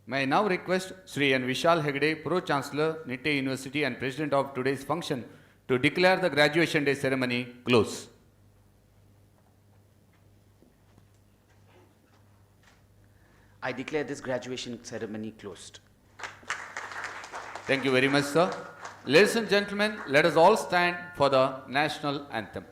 May I now request Sri N. Vishal Hegde, Pro-Chancellor, Nitte University and President of today's function, to declare the graduation day ceremony closed. I declare this graduation ceremony closed. Thank you very much, sir. Ladies and gentlemen, let us all stand for the national anthem.